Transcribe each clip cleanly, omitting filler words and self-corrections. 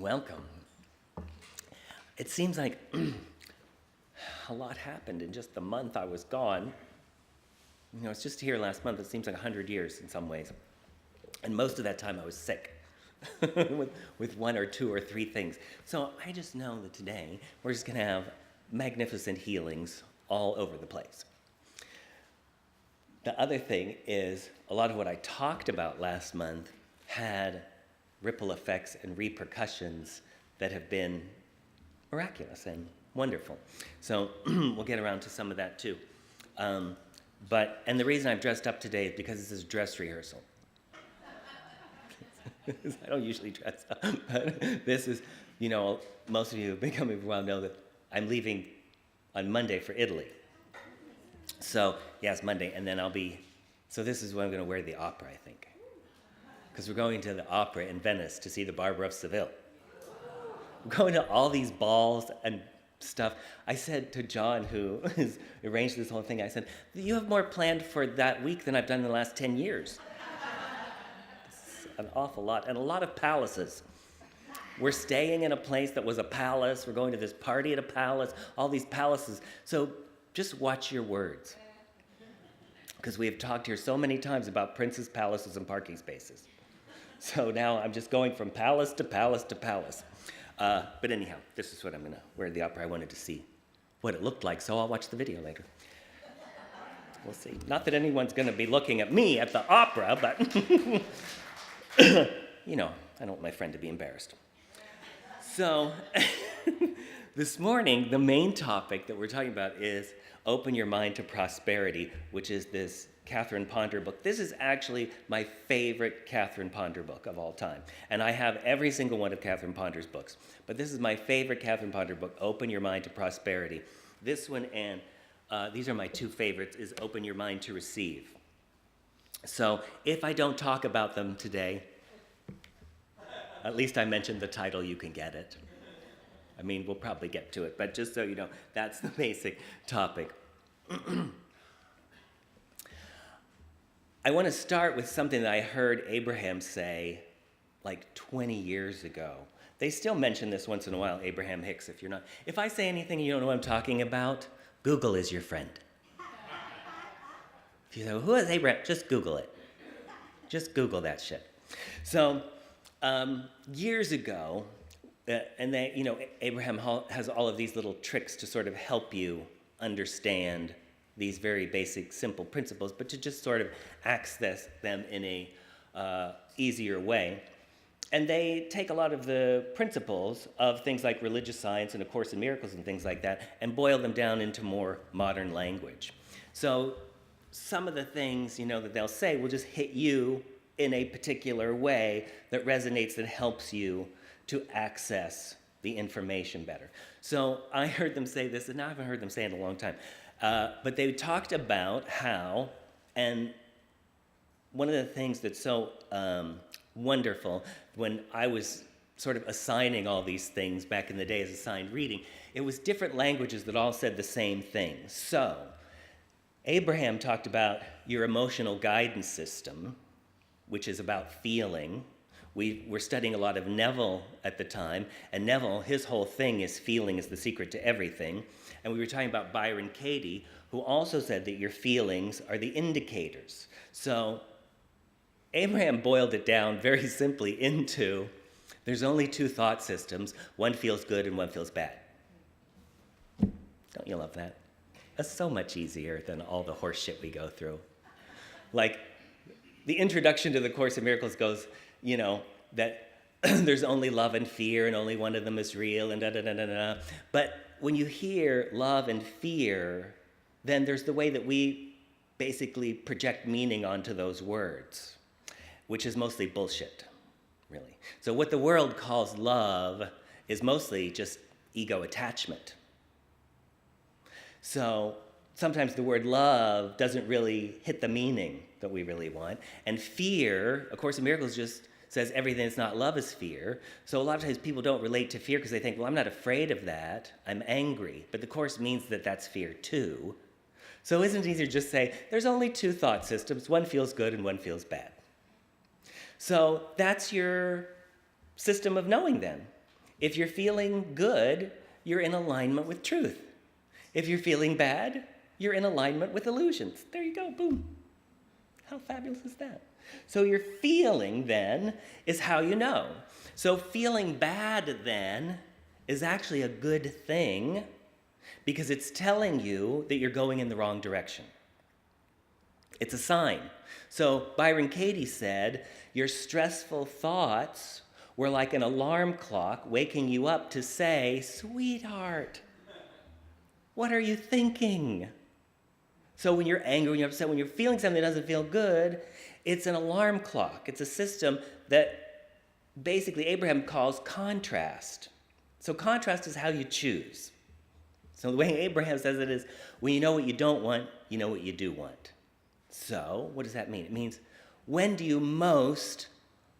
Welcome. It seems like a lot happened in just the month I was gone. You know, it's just here last month. It seems like 100 years in some ways. And most of that time I was sick with one or two or three things. So I just know that today we're just going to have magnificent healings all over the place. The other thing is a lot of what I talked about last month had ripple effects and repercussions that have been miraculous and wonderful. So we'll get around to some of that too. And the reason I've dressed up today is because this is dress rehearsal. I don't usually dress up, but this is, you know, most of you who have been coming for a while know that I'm leaving on Monday for Italy. So, yes, Monday, and then so this is when I'm going to wear the opera, I think. Because we're going to the opera in Venice to see the Barber of Seville. We're going to all these balls and stuff. I said to John, who has arranged this whole thing, I said, you have more planned for that week than I've done in the last 10 years. It's an awful lot, and a lot of palaces. We're staying in a place that was a palace. We're going to this party at a palace, all these palaces. So just watch your words. Because we have talked here so many times about princes, palaces, and parking spaces. So now I'm just going from palace to palace to palace. But anyhow, this is what I'm going to wear at the opera. I wanted to see what it looked like, so I'll watch the video later. We'll see. Not that anyone's going to be looking at me at the opera, but, you know, I don't want my friend to be embarrassed. So this morning, the main topic that we're talking about is Open Your Mind to Prosperity, which is this Catherine Ponder book. This is actually my favorite Catherine Ponder book of all time. And I have every single one of Catherine Ponder's books. But this is my favorite Catherine Ponder book, Open Your Mind to Prosperity. This one and these are my two favorites, is Open Your Mind to Receive. So if I don't talk about them today, at least I mentioned the title, you can get it. I mean, we'll probably get to it, but just so you know, that's the basic topic. I want to start with something that I heard Abraham say like 20 years ago. They still mention this once in a while, Abraham Hicks, if you're not. If I say anything and you don't know what I'm talking about, Google is your friend. If you say, well, who is Abraham? Just Google it. Just Google that shit. So years ago, and they, you know, Abraham has all of these little tricks to sort of help you understand these very basic, simple principles, but to just sort of access them in a easier way. And they take a lot of the principles of things like religious science and A Course in Miracles and things like that and boil them down into more modern language. So some of the things, you know, that they'll say will just hit you in a particular way that resonates, that helps you to access the information better. So I heard them say this, and I haven't heard them say it in a long time, but they talked about how, and one of the things that's so wonderful, when I was sort of assigning all these things back in the day as assigned reading, it was different languages that all said the same thing. So Abraham talked about your emotional guidance system, which is about feeling. We were studying a lot of Neville at the time, and Neville, his whole thing is feeling is the secret to everything. And we were talking about Byron Katie, who also said that your feelings are the indicators. So Abraham boiled it down very simply into there's only two thought systems. One feels good and one feels bad. Don't you love that? That's so much easier than all the horse shit we go through. Like, the introduction to the Course in Miracles goes, you know, that there's only love and fear and only one of them is real and da-da-da-da-da. But when you hear love and fear, then there's the way that we basically project meaning onto those words, which is mostly bullshit, really. So what the world calls love is mostly just ego attachment. So sometimes the word love doesn't really hit the meaning that we really want. And fear, A Course in Miracles just says everything that's not love is fear. So a lot of times people don't relate to fear because they think, well, I'm not afraid of that. I'm angry. But the Course means that that's fear too. So isn't it easier to just say, there's only two thought systems. One feels good and one feels bad. So that's your system of knowing then. If you're feeling good, you're in alignment with truth. If you're feeling bad, you're in alignment with illusions. There you go, boom. How fabulous is that? So your feeling then is how you know. So feeling bad then is actually a good thing because it's telling you that you're going in the wrong direction. It's a sign. So Byron Katie said, your stressful thoughts were like an alarm clock waking you up to say, sweetheart, what are you thinking? So when you're angry, when you're upset, when you're feeling something that doesn't feel good, it's an alarm clock. It's a system that basically Abraham calls contrast. So contrast is how you choose. So the way Abraham says it is, when you know what you don't want, you know what you do want. So what does that mean? It means, when do you most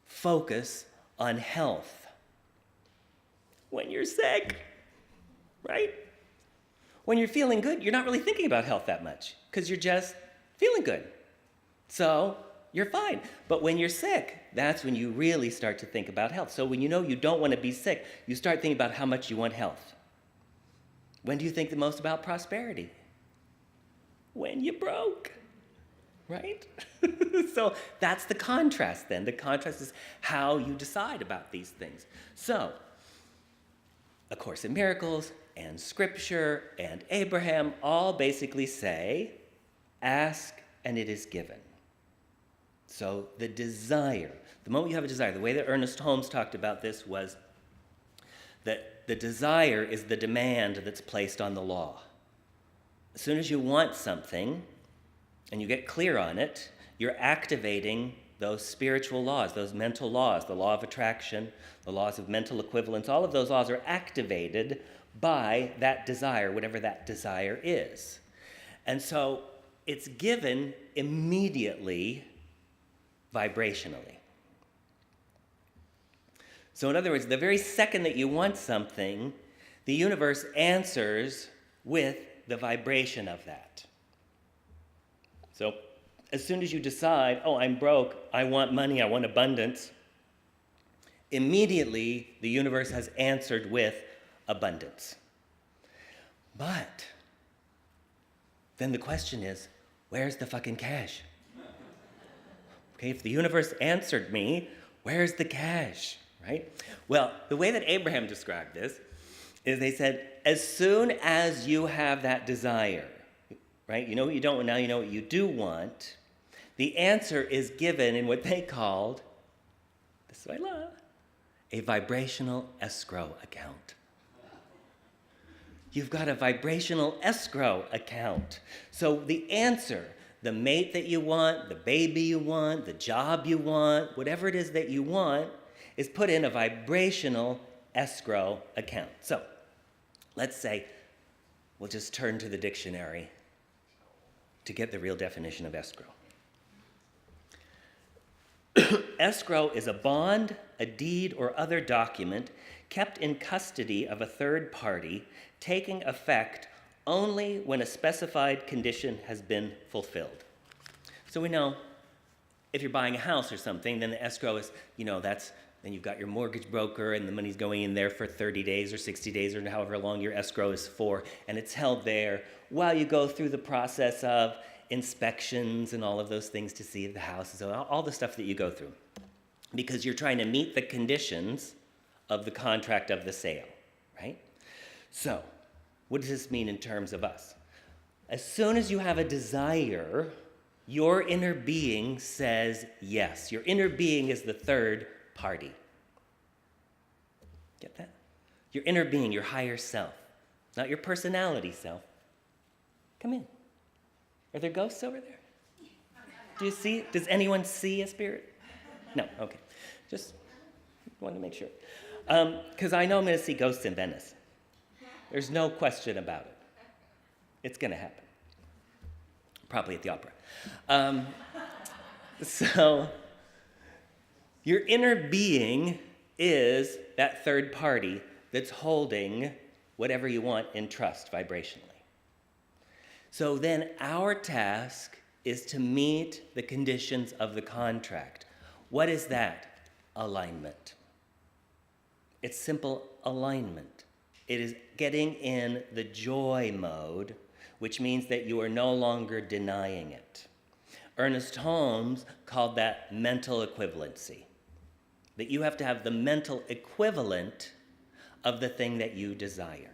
focus on health? When you're sick, right? When you're feeling good, you're not really thinking about health that much because you're just feeling good. So you're fine. But when you're sick, that's when you really start to think about health. So when you know you don't want to be sick, you start thinking about how much you want health. When do you think the most about prosperity? When you broke, right? So that's the contrast then. The contrast is how you decide about these things. So, A Course in Miracles and Scripture and Abraham all basically say, ask and it is given. So the desire, the moment you have a desire, the way that Ernest Holmes talked about this was that the desire is the demand that's placed on the law. As soon as you want something and you get clear on it, you're activating those spiritual laws, those mental laws, the law of attraction, the laws of mental equivalence, all of those laws are activated by that desire, whatever that desire is. And so it's given immediately vibrationally. So in other words, the very second that you want something, the universe answers with the vibration of that. So as soon as you decide, oh, I'm broke, I want money, I want abundance, immediately the universe has answered with abundance. But then the question is, where's the fucking cash? Okay, if the universe answered me, where's the cash, right? Well, the way that Abraham described this is they said, as soon as you have that desire, right? You know what you don't want, now you know what you do want. The answer is given in what they called, this is what I love, a vibrational escrow account. You've got a vibrational escrow account. So the answer, the mate that you want, the baby you want, the job you want, whatever it is that you want, is put in a vibrational escrow account. So let's say we'll just turn to the dictionary to get the real definition of escrow. Escrow is a bond, a deed, or other document kept in custody of a third party, taking effect only when a specified condition has been fulfilled. So we know if you're buying a house or something, then the escrow is, then you've got your mortgage broker and the money's going in there for 30 days or 60 days or however long your escrow is for, and it's held there while you go through the process of inspections and all of those things to see if the house is, all the stuff that you go through, because you're trying to meet the conditions of the contract of the sale, right? So, what does this mean in terms of us? As soon as you have a desire, your inner being says yes. Your inner being is the third party. Get that? Your inner being, your higher self, not your personality self. Come in. Are there ghosts over there? Do you see? Does anyone see a spirit? No, okay. Just wanted to make sure. Because I know I'm going to see ghosts in Venice. There's no question about it. It's going to happen. Probably at the opera. So, your inner being is that third party that's holding whatever you want in trust vibrationally. So then our task is to meet the conditions of the contract. What is that? Alignment. It's simple alignment. It is getting in the joy mode, which means that you are no longer denying it. Ernest Holmes called that mental equivalency, that you have to have the mental equivalent of the thing that you desire.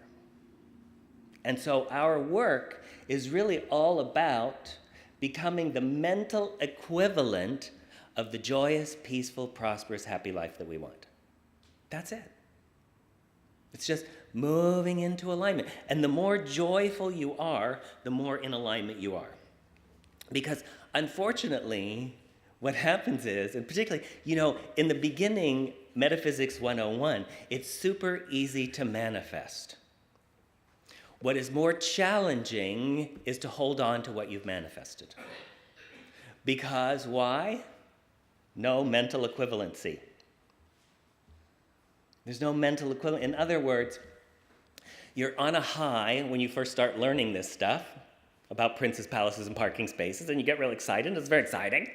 And so our work is really all about becoming the mental equivalent of the joyous, peaceful, prosperous, happy life that we want. That's it. It's just moving into alignment. And the more joyful you are, the more in alignment you are. Because unfortunately, what happens is, and particularly, in the beginning, Metaphysics 101, it's super easy to manifest. What is more challenging is to hold on to what you've manifested. Because why? No mental equivalency. There's no mental equivalent. In other words, you're on a high when you first start learning this stuff about princes, palaces, and parking spaces, and you get real excited. It's very exciting.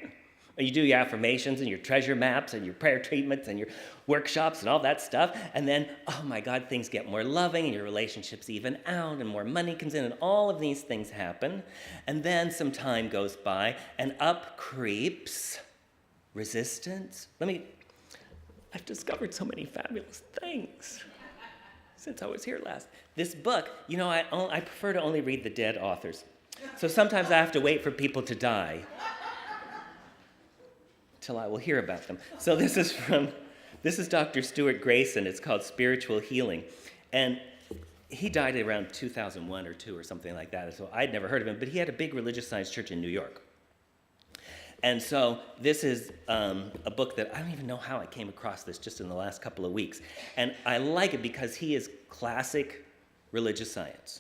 And you do your affirmations and your treasure maps and your prayer treatments and your workshops and all that stuff. And then, oh my God, things get more loving and your relationships even out and more money comes in and all of these things happen. And then some time goes by and up creeps resistance. I've discovered so many fabulous things since I was here last. This book, I prefer to only read the dead authors. So sometimes I have to wait for people to die till I will hear about them. So this is Dr. Stuart Grayson. It's called Spiritual Healing. And he died around 2001 or 2 or something like that. So I'd never heard of him, but he had a big religious science church in New York. And so this is a book that I don't even know how I came across this just in the last couple of weeks. And I like it because he is classic religious science.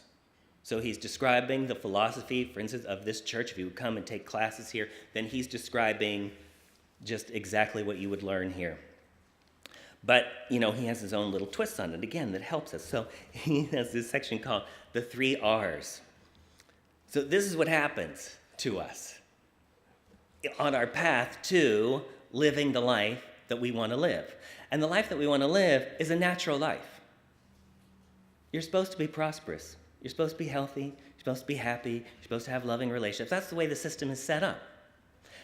So he's describing the philosophy, for instance, of this church. If you would come and take classes here, then he's describing just exactly what you would learn here. But, he has his own little twist on it, again, that helps us. So he has this section called the 3 R's. So this is what happens to us on our path to living the life that we want to live. And the life that we want to live is a natural life. You're supposed to be prosperous. You're supposed to be healthy. You're supposed to be happy. You're supposed to have loving relationships. That's the way the system is set up.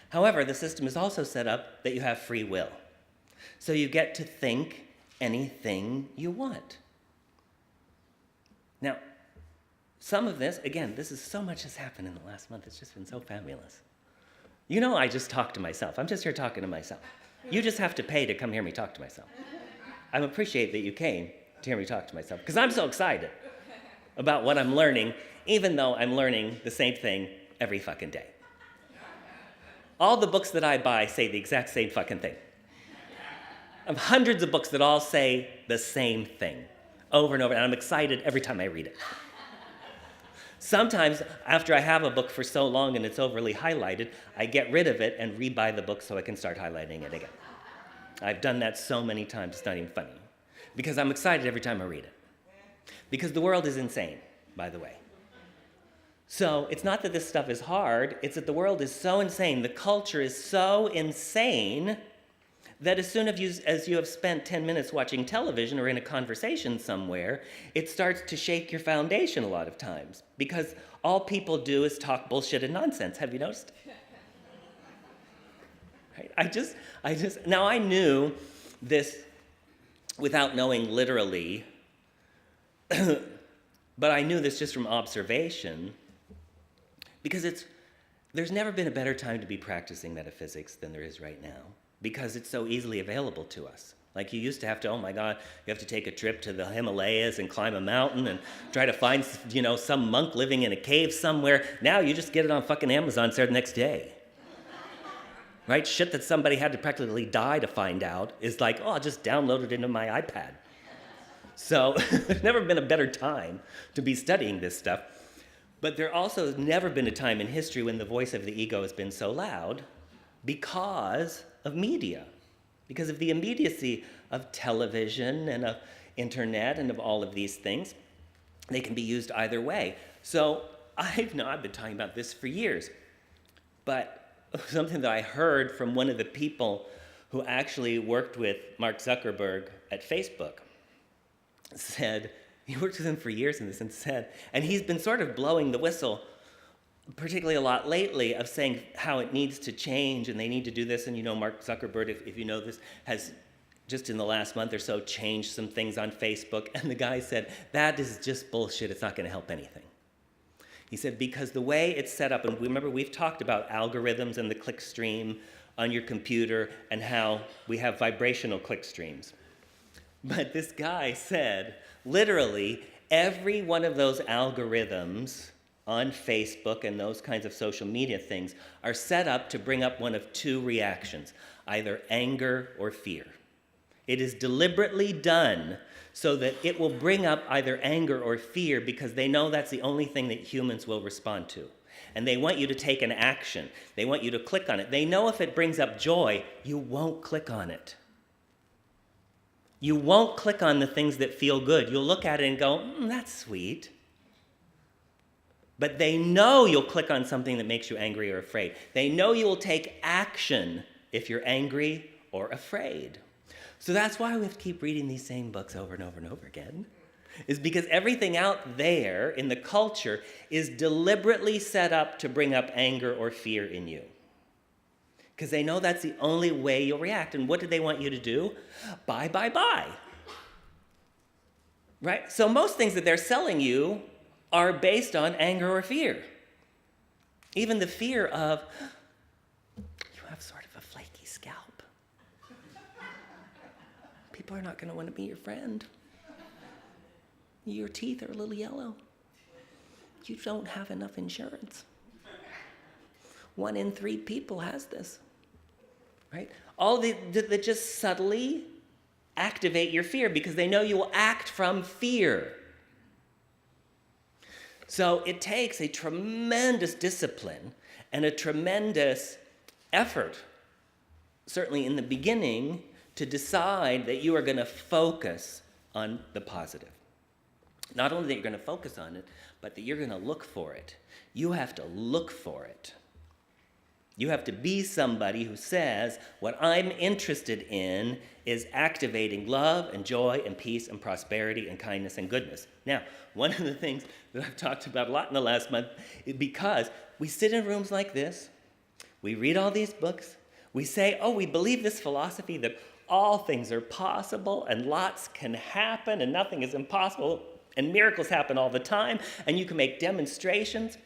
However, the system is also set up that you have free will. So you get to think anything you want. Now, some of this, again, this is so much has happened in the last month. It's just been so fabulous. I just talk to myself. I'm just here talking to myself. You just have to pay to come hear me talk to myself. I appreciate that you came to hear me talk to myself because I'm so excited about what I'm learning, even though I'm learning the same thing every fucking day. All the books that I buy say the exact same fucking thing. I have hundreds of books that all say the same thing over and over, and I'm excited every time I read it. Sometimes, after I have a book for so long and it's overly highlighted, I get rid of it and rebuy the book so I can start highlighting it again. I've done that so many times, it's not even funny. Because I'm excited every time I read it. Because the world is insane, by the way. So it's not that this stuff is hard, it's that the world is so insane, the culture is so insane, that as soon as you have spent 10 minutes watching television or in a conversation somewhere, it starts to shake your foundation a lot of times. Because all people do is talk bullshit and nonsense. Have you noticed? Right? Now I knew this without knowing literally, but I knew this just from observation, because there's never been a better time to be practicing metaphysics than there is right now, because it's so easily available to us. Like you used to have to, oh my God, you have to take a trip to the Himalayas and climb a mountain and try to find, some monk living in a cave somewhere. Now you just get it on fucking Amazon, the next day. Right? Shit that somebody had to practically die to find out is like, oh, I'll just download it into my iPad. So there's never been a better time to be studying this stuff. But there also has never been a time in history when the voice of the ego has been so loud because of media, because of the immediacy of television and of internet and of all of these things. They can be used either way. So I've been talking about this for years, but something that I heard from one of the people who actually worked with Mark Zuckerberg at Facebook. said, he worked with him for years in this, and he's been sort of blowing the whistle, particularly a lot lately, of saying how it needs to change and they need to do this. And you know, Mark Zuckerberg, if you know this, has just in the last month or so changed some things on Facebook. And the guy said, that is just bullshit. It's not going to help anything. He said, because the way it's set up, and remember we've talked about algorithms and the click stream on your computer and how we have vibrational click streams. But this guy said, literally, every one of those algorithms on Facebook and those kinds of social media things are set up to bring up one of two reactions, either anger or fear. It is deliberately done so that it will bring up either anger or fear because they know that's the only thing that humans will respond to. And they want you to take an action. They want you to click on it. They know if it brings up joy, you won't click on it. You won't click on the things that feel good. You'll look at it and go, that's sweet. But they know you'll click on something that makes you angry or afraid. They know you will take action if you're angry or afraid. So that's why we have to keep reading these same books over and over and over again, is because everything out there in the culture is deliberately set up to bring up anger or fear in you. Because they know that's the only way you'll react. And what do they want you to do? Buy, buy, buy. Right? So most things that they're selling you are based on anger or fear. Even the fear of, you have sort of a flaky scalp. People are not going to want to be your friend. Your teeth are a little yellow. You don't have enough insurance. 1 in 3 people has this. Right? All that just subtly activate your fear because they know you will act from fear. So it takes a tremendous discipline and a tremendous effort, certainly in the beginning, to decide that you are going to focus on the positive. Not only that you're going to focus on it, but that you're going to look for it. You have to look for it. You have to be somebody who says, what I'm interested in is activating love and joy and peace and prosperity and kindness and goodness. Now, one of the things that I've talked about a lot in the last month is because we sit in rooms like this, we read all these books, we say, we believe this philosophy that all things are possible and lots can happen and nothing is impossible and miracles happen all the time and you can make demonstrations.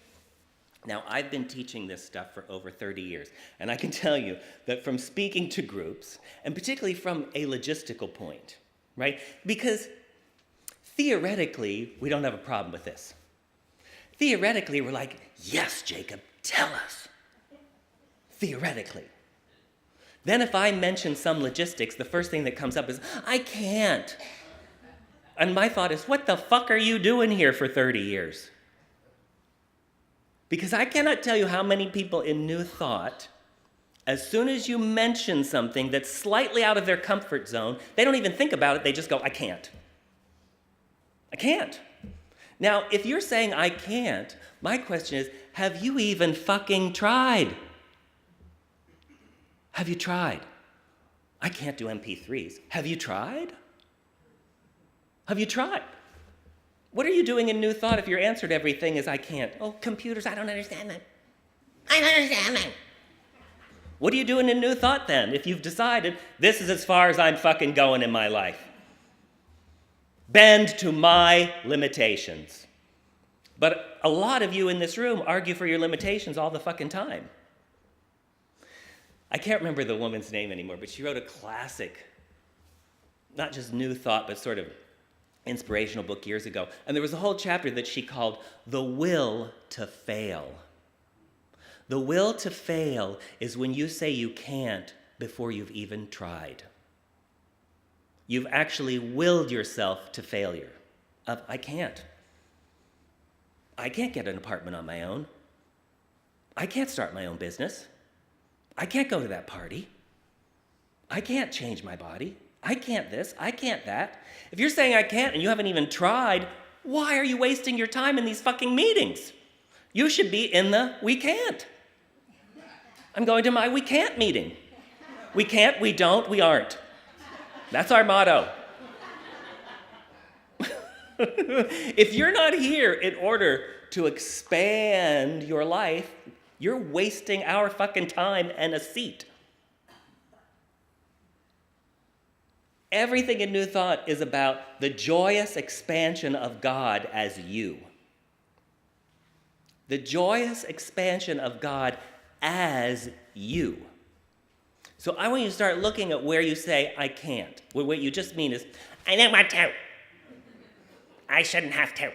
Now, I've been teaching this stuff for over 30 years, and I can tell you that from speaking to groups, and particularly from a logistical point, right? Because theoretically, we don't have a problem with this. Theoretically, we're like, yes, Jacob, tell us. Theoretically. Then if I mention some logistics, the first thing that comes up is, I can't. And my thought is, what the fuck are you doing here for 30 years? Because I cannot tell you how many people in New Thought, as soon as you mention something that's slightly out of their comfort zone, they don't even think about it, they just go, I can't. I can't. Now, if you're saying I can't, my question is, have you even fucking tried? Have you tried? I can't do MP3s. Have you tried? Have you tried? What are you doing in New Thought if your answer to everything is, I can't? Oh, computers, I don't understand that. I don't understand that. What are you doing in New Thought then if you've decided this is as far as I'm fucking going in my life? Bend to my limitations. But a lot of you in this room argue for your limitations all the fucking time. I can't remember the woman's name anymore, but she wrote a classic, not just New Thought, but sort of inspirational book years ago. And there was a whole chapter that she called The Will to Fail. The will to fail is when you say you can't before you've even tried. You've actually willed yourself to failure. I can't. I can't get an apartment on my own. I can't start my own business. I can't go to that party. I can't change my body. I can't this, I can't that. If you're saying I can't and you haven't even tried, why are you wasting your time in these fucking meetings? You should be in the we can't. I'm going to my we can't meeting. We can't, we don't, we aren't. That's our motto. If you're not here in order to expand your life, you're wasting our fucking time and a seat. Everything in New Thought is about the joyous expansion of God as you. The joyous expansion of God as you. So I want you to start looking at where you say, I can't. What you just mean is, I don't want to. I shouldn't have to.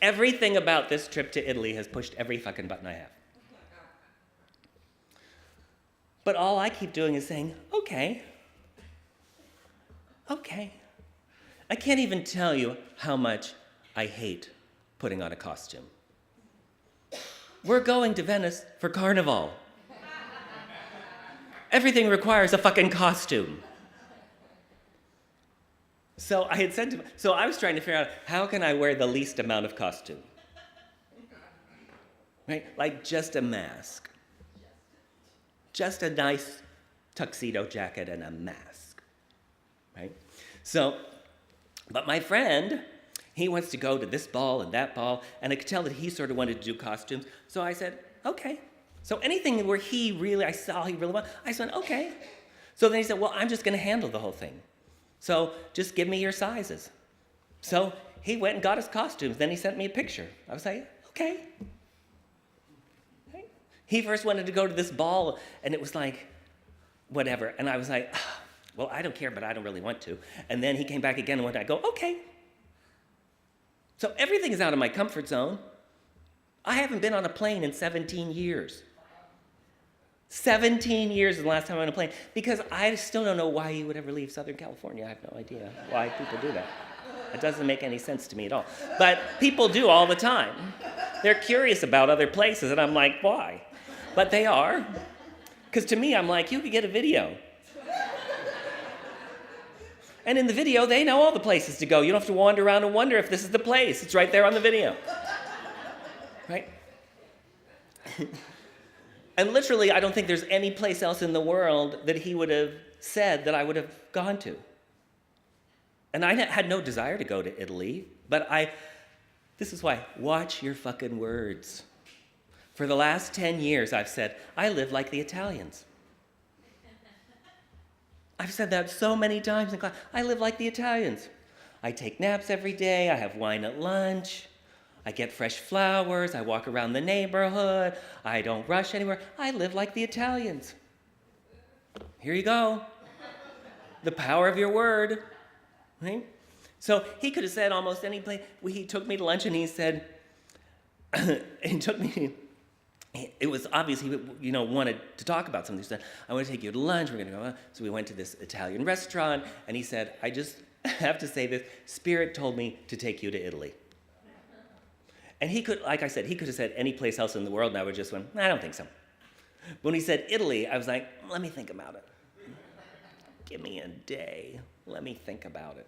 Everything about this trip to Italy has pushed every fucking button I have. But all I keep doing is saying, okay. I can't even tell you how much I hate putting on a costume. We're going to Venice for Carnival. Everything requires a fucking costume. So I was trying to figure out, how can I wear the least amount of costume? Right? Like just a mask. Just a nice tuxedo jacket and a mask. Right? So, but my friend, he wants to go to this ball and that ball, and I could tell that he sort of wanted to do costumes. So I said, okay. So anything where I saw he really wanted, I said, okay. So then he said, well, I'm just going to handle the whole thing. So just give me your sizes. So he went and got his costumes. Then he sent me a picture. I was like, okay. He first wanted to go to this ball, and it was like, whatever. And I was like, well, I don't care, but I don't really want to. And then he came back again, and I go, okay. So everything is out of my comfort zone. I haven't been on a plane in 17 years. 17 years is the last time I'm on a plane, because I still don't know why you would ever leave Southern California. I have no idea why people do that. It doesn't make any sense to me at all. But people do all the time. They're curious about other places, and I'm like, why? But they are. Because to me, I'm like, you could get a video. And in the video, they know all the places to go. You don't have to wander around and wonder if this is the place. It's right there on the video. Right? And literally, I don't think there's any place else in the world that he would have said that I would have gone to. And I had no desire to go to Italy, but this is why, watch your fucking words. For the last 10 years, I've said, I live like the Italians. I've said that so many times in class. I live like the Italians. I take naps every day. I have wine at lunch. I get fresh flowers. I walk around the neighborhood. I don't rush anywhere. I live like the Italians. Here you go. The power of your word. Right? So he could have said almost any place. He took me to lunch and he said, it was obvious he wanted to talk about something. He said, I want to take you to lunch. We're going to go. So we went to this Italian restaurant, and he said, I just have to say this. Spirit told me to take you to Italy. And he could, like I said, he could have said any place else in the world, and I would just went, I don't think so. When he said Italy, I was like, let me think about it. Give me a day. Let me think about it.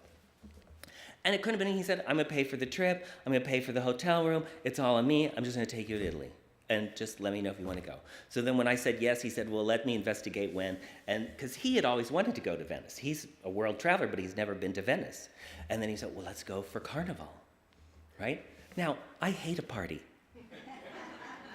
And it couldn't have been, he said, I'm going to pay for the trip. I'm going to pay for the hotel room. It's all on me. I'm just going to take you to Italy. And just let me know if you want to go. So then when I said yes, he said, well, let me investigate when. And because he had always wanted to go to Venice. He's a world traveler, but he's never been to Venice. And then he said, well, let's go for Carnival, right? Now, I hate a party.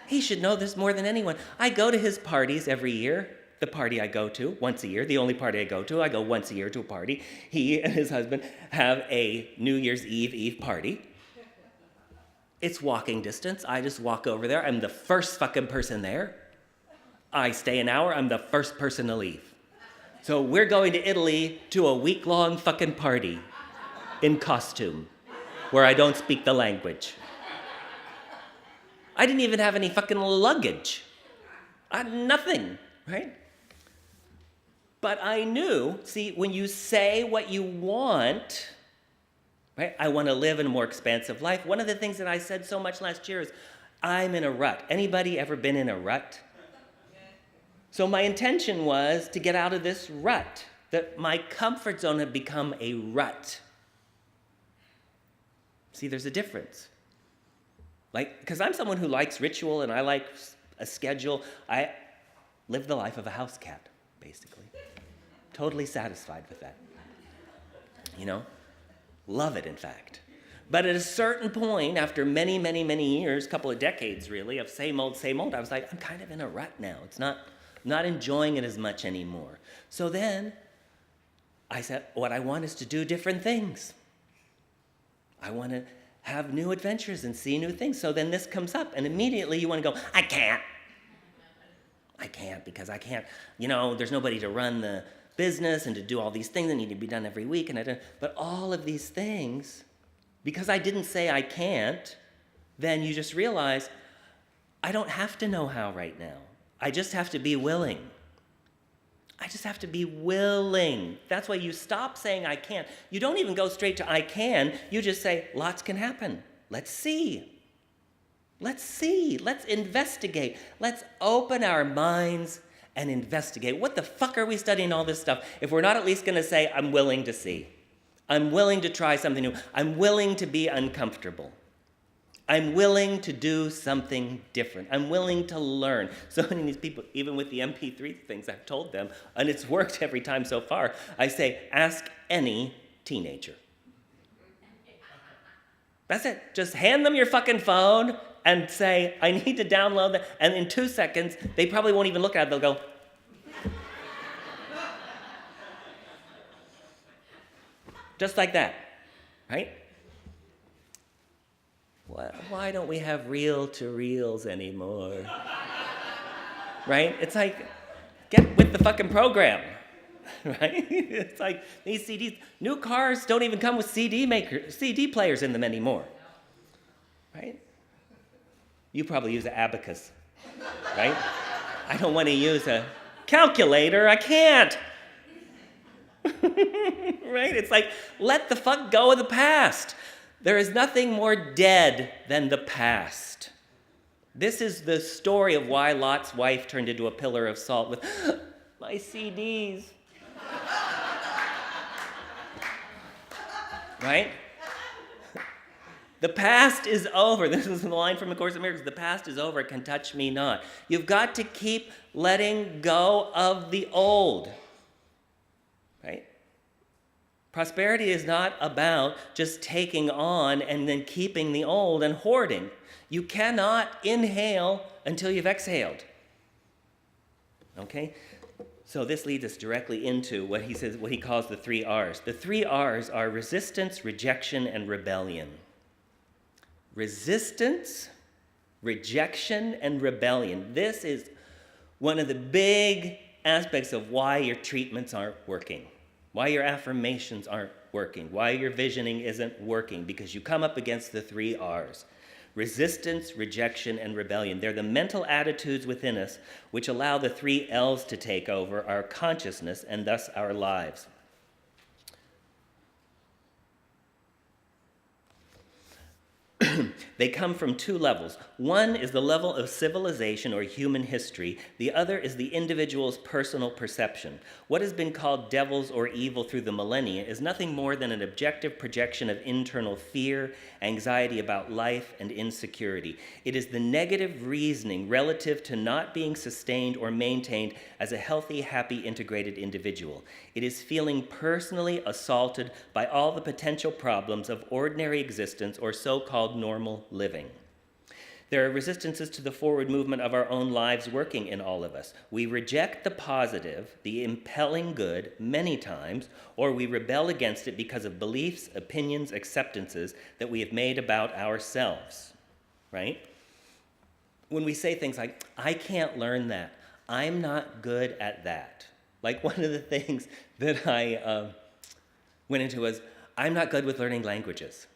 He should know this more than anyone. I go to his parties every year. The party I go to once a year, the only party I go once a year to a party. He and his husband have a New Year's Eve party. It's walking distance. I just walk over there. I'm the first fucking person there. I stay an hour. I'm the first person to leave. So we're going to Italy to a week-long fucking party in costume where I don't speak the language. I didn't even have any fucking luggage. I had nothing, right? But I knew, see, when you say what you want, right? I want to live in a more expansive life. One of the things that I said so much last year is, I'm in a rut. Anybody ever been in a rut? So my intention was to get out of this rut, that my comfort zone had become a rut. See, there's a difference. Because I'm someone who likes ritual and I like a schedule. I live the life of a house cat. basically. Totally satisfied with that. You know? Love it, in fact. But at a certain point, after many, many, many years, couple of decades really, of same old, I was like, I'm kind of in a rut now. I'm not enjoying it as much anymore. So then I said, what I want is to do different things. I want to have new adventures and see new things. So then this comes up, and immediately you want to go, I can't because I can't, there's nobody to run the business and to do all these things that need to be done every week. But all of these things, because I didn't say I can't, then you just realize I don't have to know how right now. I just have to be willing. I just have to be willing. That's why you stop saying I can't. You don't even go straight to I can. You just say lots can happen. Let's see. Let's see. Let's investigate. Let's open our minds and investigate. What the fuck are we studying all this stuff if we're not at least going to say I'm willing to see? I'm willing to try something new. I'm willing to be uncomfortable. I'm willing to do something different. I'm willing to learn. So many of these people, even with the MP3 things, I've told them, and it's worked every time so far, I say, ask any teenager. That's it. Just hand them your fucking phone and say, I need to download that. And in 2 seconds, they probably won't even look at it. They'll go, just like that, right? Why don't we have reel-to-reels anymore? Right? It's like, get with the fucking program, right? It's like these CDs, new cars don't even come with CD players in them anymore, right? You probably use an abacus, right? I don't want to use a calculator, I can't. Right? It's like, let the fuck go of the past. There is nothing more dead than the past. This is the story of why Lot's wife turned into a pillar of salt with my CDs. Right? The past is over. This is the line from A Course in Miracles. The past is over. It can touch me not. You've got to keep letting go of the old. Right? Prosperity is not about just taking on and then keeping the old and hoarding. You cannot inhale until you've exhaled. Okay? So this leads us directly into what he calls the 3 R's. The 3 R's are resistance, rejection, and rebellion. Resistance, rejection, and rebellion. This is one of the big aspects of why your treatments aren't working. Why your affirmations aren't working, why your visioning isn't working, because you come up against the 3 R's. Resistance, rejection, and rebellion. They're the mental attitudes within us which allow the 3 L's to take over our consciousness and thus our lives. They come from 2 levels. One is the level of civilization or human history. The other is the individual's personal perception. What has been called devils or evil through the millennia is nothing more than an objective projection of internal fear, anxiety about life, and insecurity. It is the negative reasoning relative to not being sustained or maintained as a healthy, happy, integrated individual. It is feeling personally assaulted by all the potential problems of ordinary existence or so-called normal living. There are resistances to the forward movement of our own lives working in all of us. We reject the positive, the impelling good, many times, or we rebel against it because of beliefs, opinions, acceptances that we have made about ourselves, right? When we say things like, I can't learn that, I'm not good at that. Like one of the things that I went into was, I'm not good with learning languages.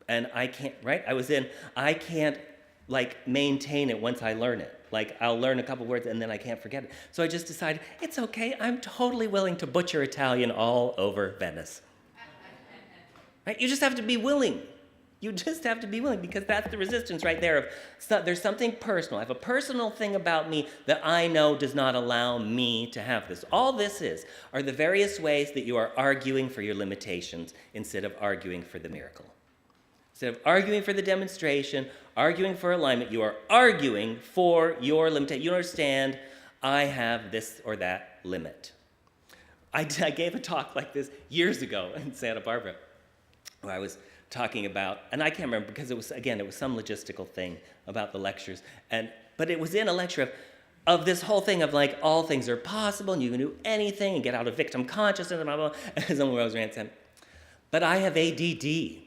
And I can't, right? I can't maintain it once I learn it. Like I'll learn a couple words and then I can't forget it. So I just decided, it's okay, I'm totally willing to butcher Italian all over Venice. Right? You just have to be willing. You just have to be willing, because that's the resistance right there of, there's something personal. I have a personal thing about me that I know does not allow me to have this. All this are the various ways that you are arguing for your limitations instead of arguing for the miracle. Instead of arguing for the demonstration, arguing for alignment, you are arguing for your limitation. You understand, I have this or that limit. I gave a talk like this years ago in Santa Barbara, where I was talking about, and I can't remember because it was some logistical thing about the lectures, but it was in a lecture of this whole thing of like all things are possible and you can do anything and get out of victim consciousness and blah, blah, blah. And someone rose around and said, but I have ADD.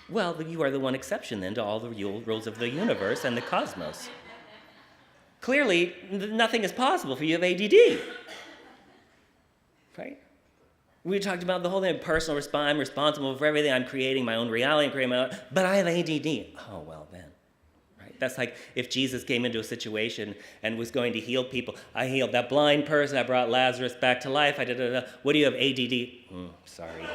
Well, you are the one exception then to all the rules of the universe and the cosmos. Clearly, nothing is possible for you. You have ADD. Right? We talked about the whole thing, personal response, I'm responsible for everything, I'm creating my own reality, I'm creating my own, but I have ADD. Oh, well then. Right? That's like if Jesus came into a situation and was going to heal people. I healed that blind person, I brought Lazarus back to life, What do you have, ADD? Sorry.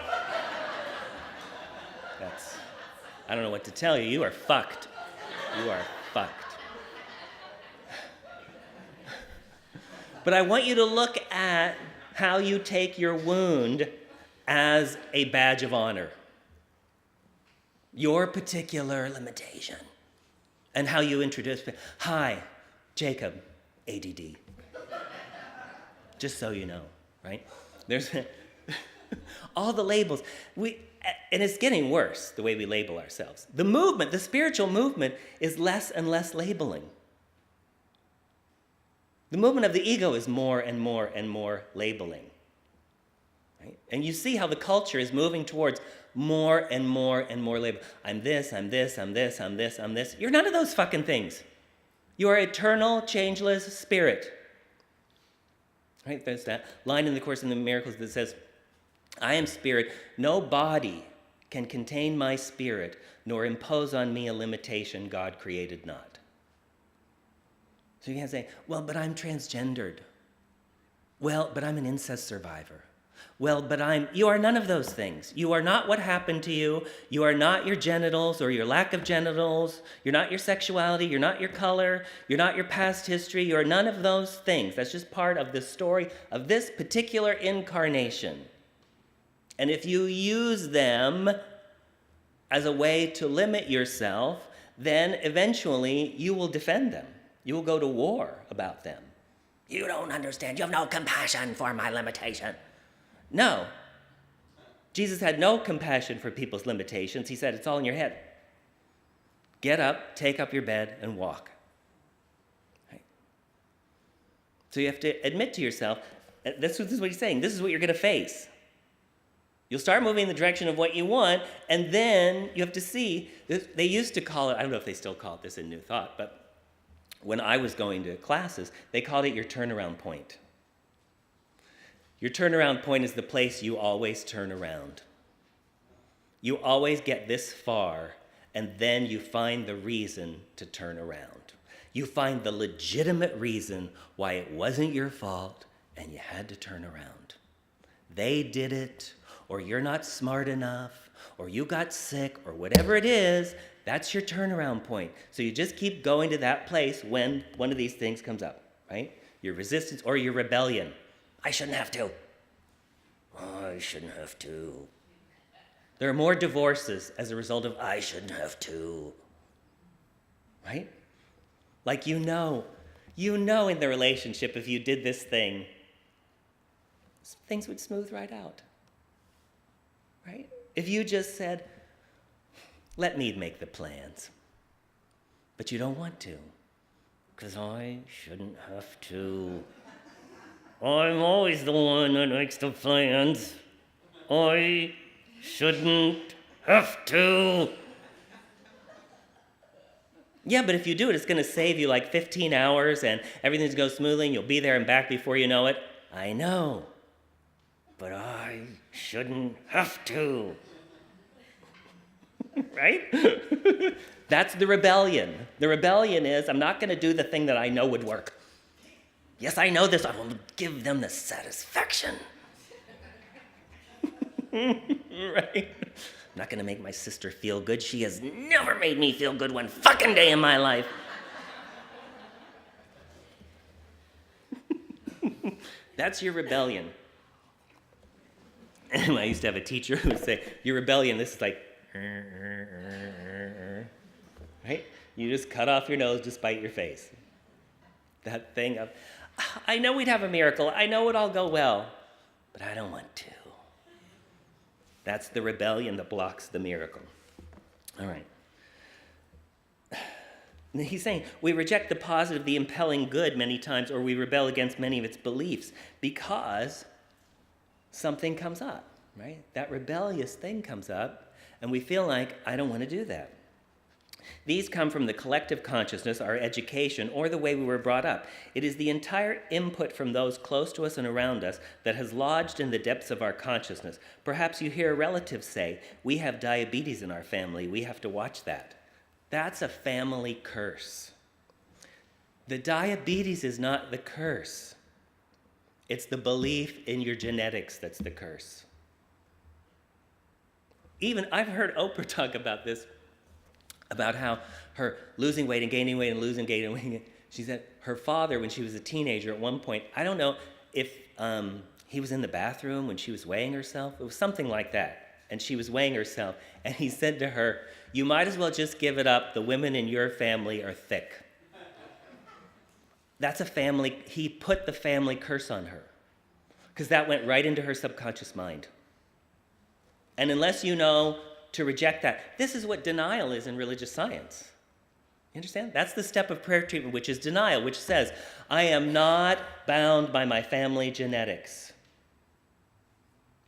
I don't know what to tell you. You are fucked. You are fucked. But I want you to look at how you take your wound as a badge of honor. Your particular limitation. And how you introduce it. Hi, Jacob, ADD. Just so you know, right? There's all the labels. And it's getting worse, the way we label ourselves. The movement, the spiritual movement, is less and less labeling. The movement of the ego is more and more and more labeling. Right? And you see how the culture is moving towards more and more and more label. I'm this, I'm this, I'm this, I'm this, I'm this. You're none of those fucking things. You are eternal, changeless spirit. Right? There's that line in the Course in the Miracles that says, I am spirit. No body can contain my spirit, nor impose on me a limitation God created not. So you can't say, well, but I'm transgendered. Well, but I'm an incest survivor. Well, but you are none of those things. You are not what happened to you. You are not your genitals or your lack of genitals. You're not your sexuality. You're not your color. You're not your past history. You are none of those things. That's just part of the story of this particular incarnation. And if you use them as a way to limit yourself, then eventually you will defend them. You will go to war about them. You don't understand. You have no compassion for my limitation. No. Jesus had no compassion for people's limitations. He said, it's all in your head. Get up, take up your bed, and walk. Right? So you have to admit to yourself, this is what he's saying, this is what you're going to face. You'll start moving in the direction of what you want, and then you have to see, they used to call it, I don't know if they still call it this in New Thought, but when I was going to classes, they called it your turnaround point. Your turnaround point is the place you always turn around. You always get this far, and then you find the reason to turn around. You find the legitimate reason why it wasn't your fault, and you had to turn around. They did it, or you're not smart enough, or you got sick, or whatever it is, that's your turnaround point. So you just keep going to that place when one of these things comes up, right? Your resistance or your rebellion. I shouldn't have to. I shouldn't have to. There are more divorces as a result of I shouldn't have to. Right? Like you know in the relationship if you did this thing, things would smooth right out. Right? If you just said, let me make the plans. But you don't want to. Because I shouldn't have to. I'm always the one that makes the plans. I shouldn't have to. Yeah, but if you do it, it's going to save you like 15 hours and everything's going to go smoothly and you'll be there and back before you know it. I know. But I shouldn't have to. Right? That's the rebellion. The rebellion is, I'm not going to do the thing that I know would work. Yes, I know this. I will give them the satisfaction. Right? I'm not going to make my sister feel good. She has never made me feel good one fucking day in my life. That's your rebellion. And I used to have a teacher who would say, your rebellion, this is like, right? You just cut off your nose to spite your face. That thing of, I know we'd have a miracle. I know it'd all go well, but I don't want to. That's the rebellion that blocks the miracle. All right. He's saying we reject the positive, the impelling good many times, or we rebel against many of its beliefs because something comes up, right? That rebellious thing comes up, and we feel like, I don't want to do that. These come from the collective consciousness, our education, or the way we were brought up. It is the entire input from those close to us and around us that has lodged in the depths of our consciousness. Perhaps you hear relatives say, we have diabetes in our family, we have to watch that. That's a family curse. The diabetes is not the curse. It's the belief in your genetics that's the curse. Even, I've heard Oprah talk about this, about how her losing weight and gaining weight and losing weight and weight. She said her father, when she was a teenager at one point, I don't know if he was in the bathroom when she was weighing herself. It was something like that. And she was weighing herself. And he said to her, you might as well just give it up. The women in your family are thick. That's a family, he put the family curse on her. Because that went right into her subconscious mind. And unless you know to reject that, this is what denial is in religious science. You understand? That's the step of prayer treatment, which is denial, which says, I am not bound by my family genetics.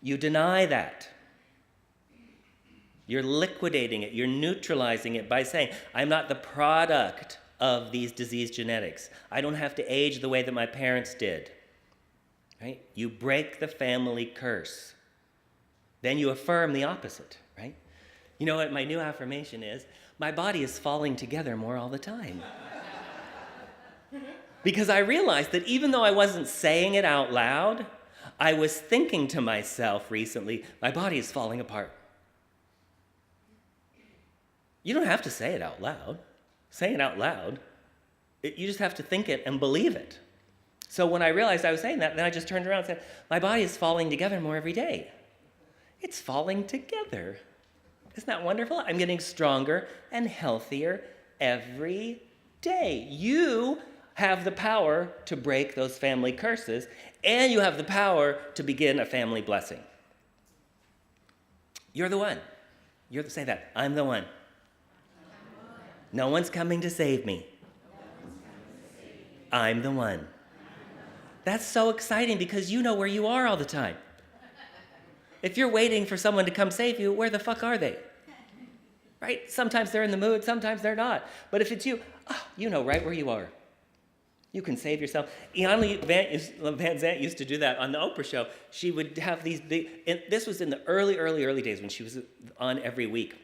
You deny that. You're liquidating it. You're neutralizing it by saying, I'm not the product of these diseased genetics. I don't have to age the way that my parents did. Right? You break the family curse. Then you affirm the opposite, right? You know what my new affirmation is? My body is falling together more all the time. Because I realized that even though I wasn't saying it out loud, I was thinking to myself recently, my body is falling apart. You don't have to say it out loud. Say it out loud. You just have to think it and believe it. So when I realized I was saying that, then I just turned around and said, my body is falling together more every day. It's falling together. Isn't that wonderful? I'm getting stronger and healthier every day. You have the power to break those family curses, and you have the power to begin a family blessing. You're the one. Say that. I'm the one. No one's coming to save me. I'm the one. That's so exciting because you know where you are all the time. If you're waiting for someone to come save you, where the fuck are they? Right? Sometimes they're in the mood, sometimes they're not. But if it's you, you know right where you are. You can save yourself. Iyanla Vanzant used to do that on the Oprah show. She would have these big, and this was in the early days when she was on every week.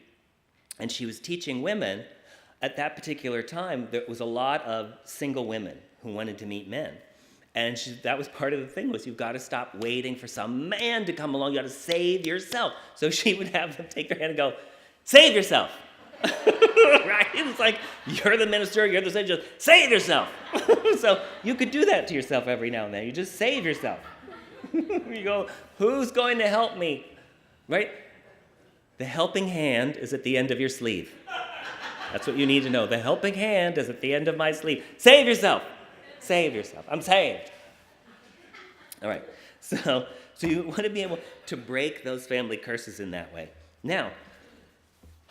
And she was teaching women. At that particular time, there was a lot of single women who wanted to meet men. And that was part of the thing, was you've got to stop waiting for some man to come along. You got to save yourself. So she would have them take their hand and go, save yourself. Right? It was like, you're the minister, you're the savior, just save yourself. So you could do that to yourself every now and then. You just save yourself. You go, who's going to help me? Right? The helping hand is at the end of your sleeve. That's what you need to know. The helping hand is at the end of my sleeve. Save yourself. Save yourself. I'm saved. All right. So you want to be able to break those family curses in that way. Now,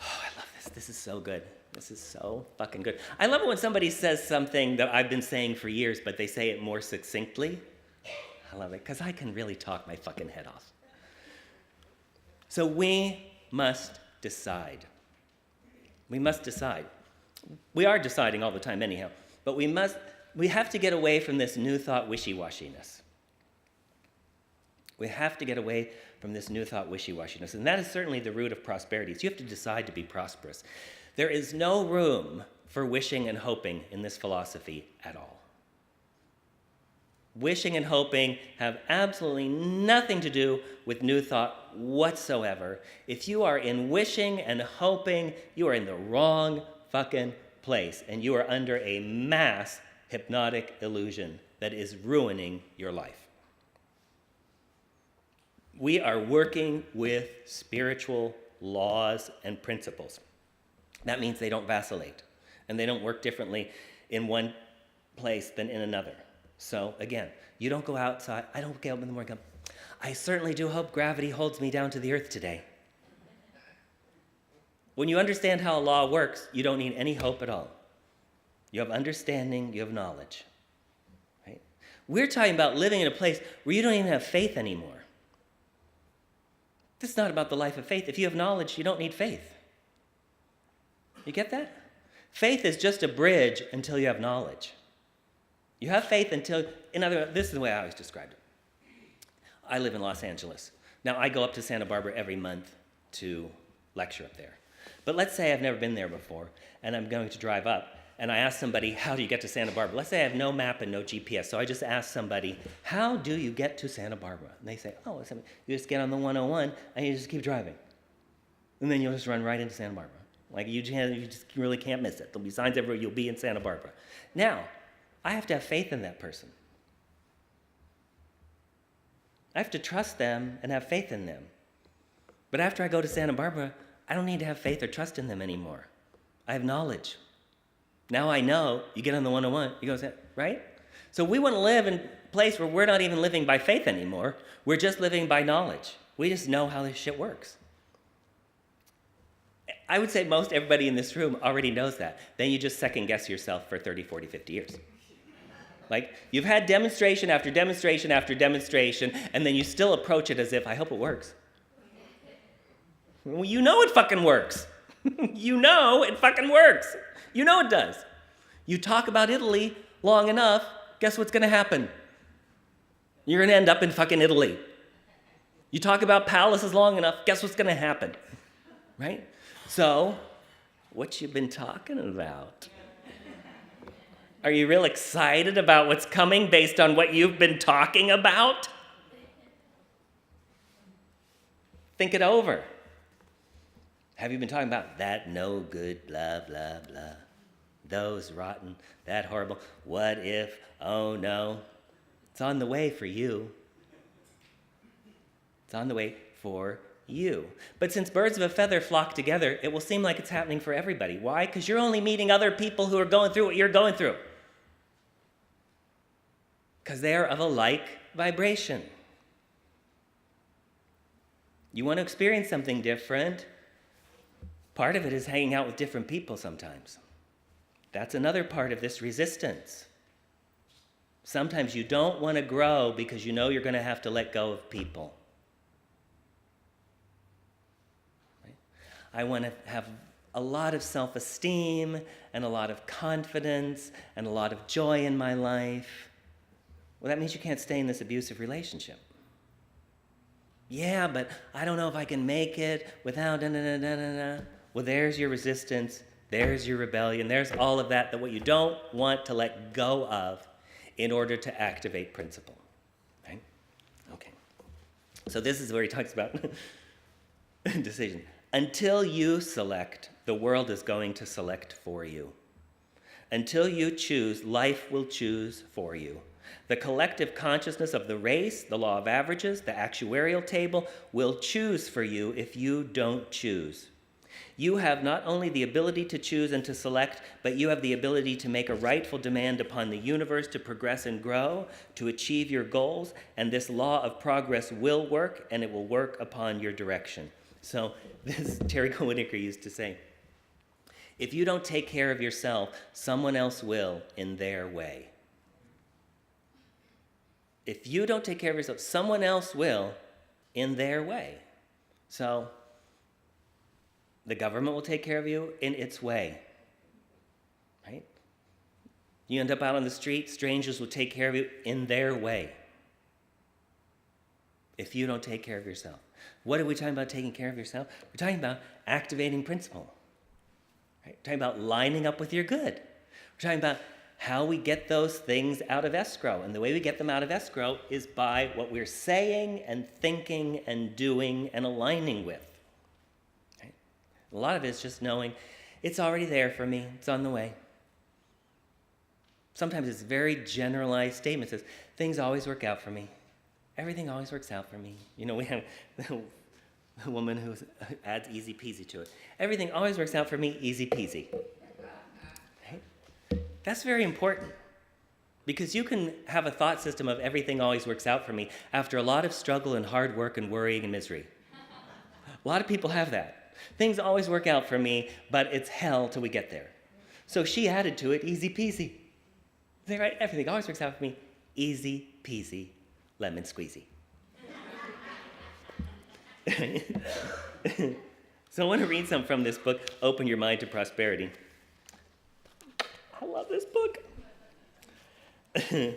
I love this. This is so good. This is so fucking good. I love it when somebody says something that I've been saying for years, but they say it more succinctly. I love it, because I can really talk my fucking head off. So we must decide. We must decide. We are deciding all the time anyhow, but we have to get away from this new thought wishy-washiness. We have to get away from this new thought wishy-washiness, and that is certainly the root of prosperity. So you have to decide to be prosperous. There is no room for wishing and hoping in this philosophy at all. Wishing and hoping have absolutely nothing to do with new thought whatsoever. If you are in wishing and hoping, you are in the wrong fucking place, and you are under a mass hypnotic illusion that is ruining your life. We are working with spiritual laws and principles. That means they don't vacillate. and they don't work differently in one place than in another. So again, you don't go outside. I don't get up in the morning and go, I certainly do hope gravity holds me down to the earth today. When you understand how a law works, you don't need any hope at all. You have understanding, you have knowledge. Right? We're talking about living in a place where you don't even have faith anymore. This is not about the life of faith. If you have knowledge, you don't need faith. You get that? Faith is just a bridge until you have knowledge. You have faith until, in other words, this is the way I always described it. I live in Los Angeles. Now, I go up to Santa Barbara every month to lecture up there. But let's say I've never been there before, and I'm going to drive up, and I ask somebody, how do you get to Santa Barbara? Let's say I have no map and no GPS, so I just ask somebody, how do you get to Santa Barbara? And they say, oh, you just get on the 101, and you just keep driving. And then you'll just run right into Santa Barbara. Like, you just really can't miss it. There'll be signs everywhere, you'll be in Santa Barbara. Now, I have to have faith in that person. I have to trust them and have faith in them. But after I go to Santa Barbara, I don't need to have faith or trust in them anymore. I have knowledge. Now I know, you get on the 101, you go, right? So we want to live in a place where we're not even living by faith anymore. We're just living by knowledge. We just know how this shit works. I would say most everybody in this room already knows that. Then you just second guess yourself for 30, 40, 50 years. Like, you've had demonstration after demonstration after demonstration, and then you still approach it as if, I hope it works. Well, you know it fucking works. You know it fucking works. You know it does. You talk about Italy long enough, guess what's going to happen? You're going to end up in fucking Italy. You talk about palaces long enough, guess what's going to happen? Right? So, what you been talking about? Are you real excited about what's coming based on what you've been talking about? Think it over. Have you been talking about that no good, blah, blah, blah, those rotten, that horrible, what if, oh no? It's on the way for you. It's on the way for you. But since birds of a feather flock together, it will seem like it's happening for everybody. Why? Because you're only meeting other people who are going through what you're going through. Because they are of a like vibration. You want to experience something different. Part of it is hanging out with different people sometimes. That's another part of this resistance. Sometimes you don't want to grow because you know you're going to have to let go of people. Right? I want to have a lot of self-esteem and a lot of confidence and a lot of joy in my life. Well, that means you can't stay in this abusive relationship. Yeah, but I don't know if I can make it without da-da-da-da-da-da. Well, there's your resistance, there's your rebellion, there's all of that what you don't want to let go of in order to activate principle. Right? Okay. So this is where he talks about decision. Until you select, the world is going to select for you. Until you choose, life will choose for you. The collective consciousness of the race, the law of averages, the actuarial table will choose for you if you don't choose. You have not only the ability to choose and to select, but you have the ability to make a rightful demand upon the universe to progress and grow, to achieve your goals, and this law of progress will work, and it will work upon your direction. So this Terry Coenicker used to say, if you don't take care of yourself, someone else will in their way. If you don't take care of yourself, someone else will in their way. So the government will take care of you in its way, right? You end up out on the street, strangers will take care of you in their way. If you don't take care of yourself. What are we talking about taking care of yourself? We're talking about activating principle. Right? We're talking about lining up with your good. We're talking about how we get those things out of escrow. And the way we get them out of escrow is by what we're saying and thinking and doing and aligning with. Right? A lot of it is just knowing it's already there for me. It's on the way. Sometimes it's very generalized statements. It says, things always work out for me. Everything always works out for me. You know, we have a woman who adds easy peasy to it. Everything always works out for me, easy peasy. That's very important. Because you can have a thought system of everything always works out for me after a lot of struggle and hard work and worrying and misery. A lot of people have that. Things always work out for me, but it's hell till we get there. So she added to it, easy peasy. Is that right? Everything always works out for me, easy peasy, lemon squeezy. So I want to read some from this book, Open Your Mind to Prosperity. I love this book. This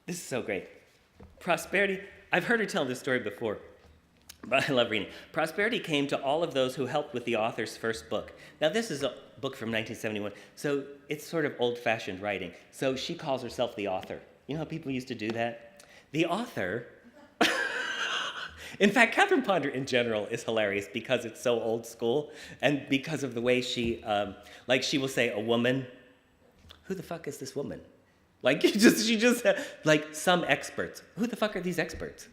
is so great. Prosperity, I've heard her tell this story before, but I love reading. Prosperity came to all of those who helped with the author's first book. Now, this is a book from 1971, so it's sort of old-fashioned writing. So she calls herself the author. You know how people used to do that? The author. In fact, Catherine Ponder in general is hilarious because it's so old school and because of the way she will say a woman. Who the fuck is this woman? Like, she just, like, some experts. Who the fuck are these experts?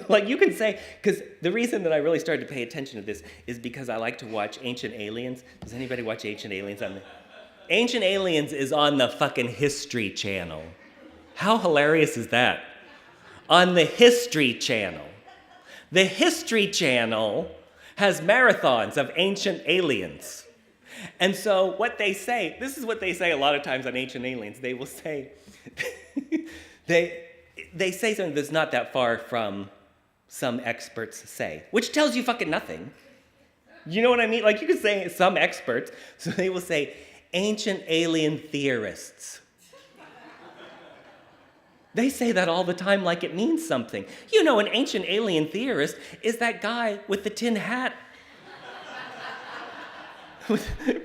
Like, you can say, because the reason that I really started to pay attention to this is because I like to watch Ancient Aliens. Does anybody watch Ancient Aliens? Ancient Aliens is on the fucking History Channel. How hilarious is that? On the History Channel. The History Channel has marathons of Ancient Aliens. And so what they say, this is what they say a lot of times on Ancient Aliens. They will say, they say something that's not that far from some experts say, which tells you fucking nothing. You know what I mean? Like, you could say some experts, so they will say ancient alien theorists. They say that all the time like it means something. You know, an ancient alien theorist is that guy with the tin hat,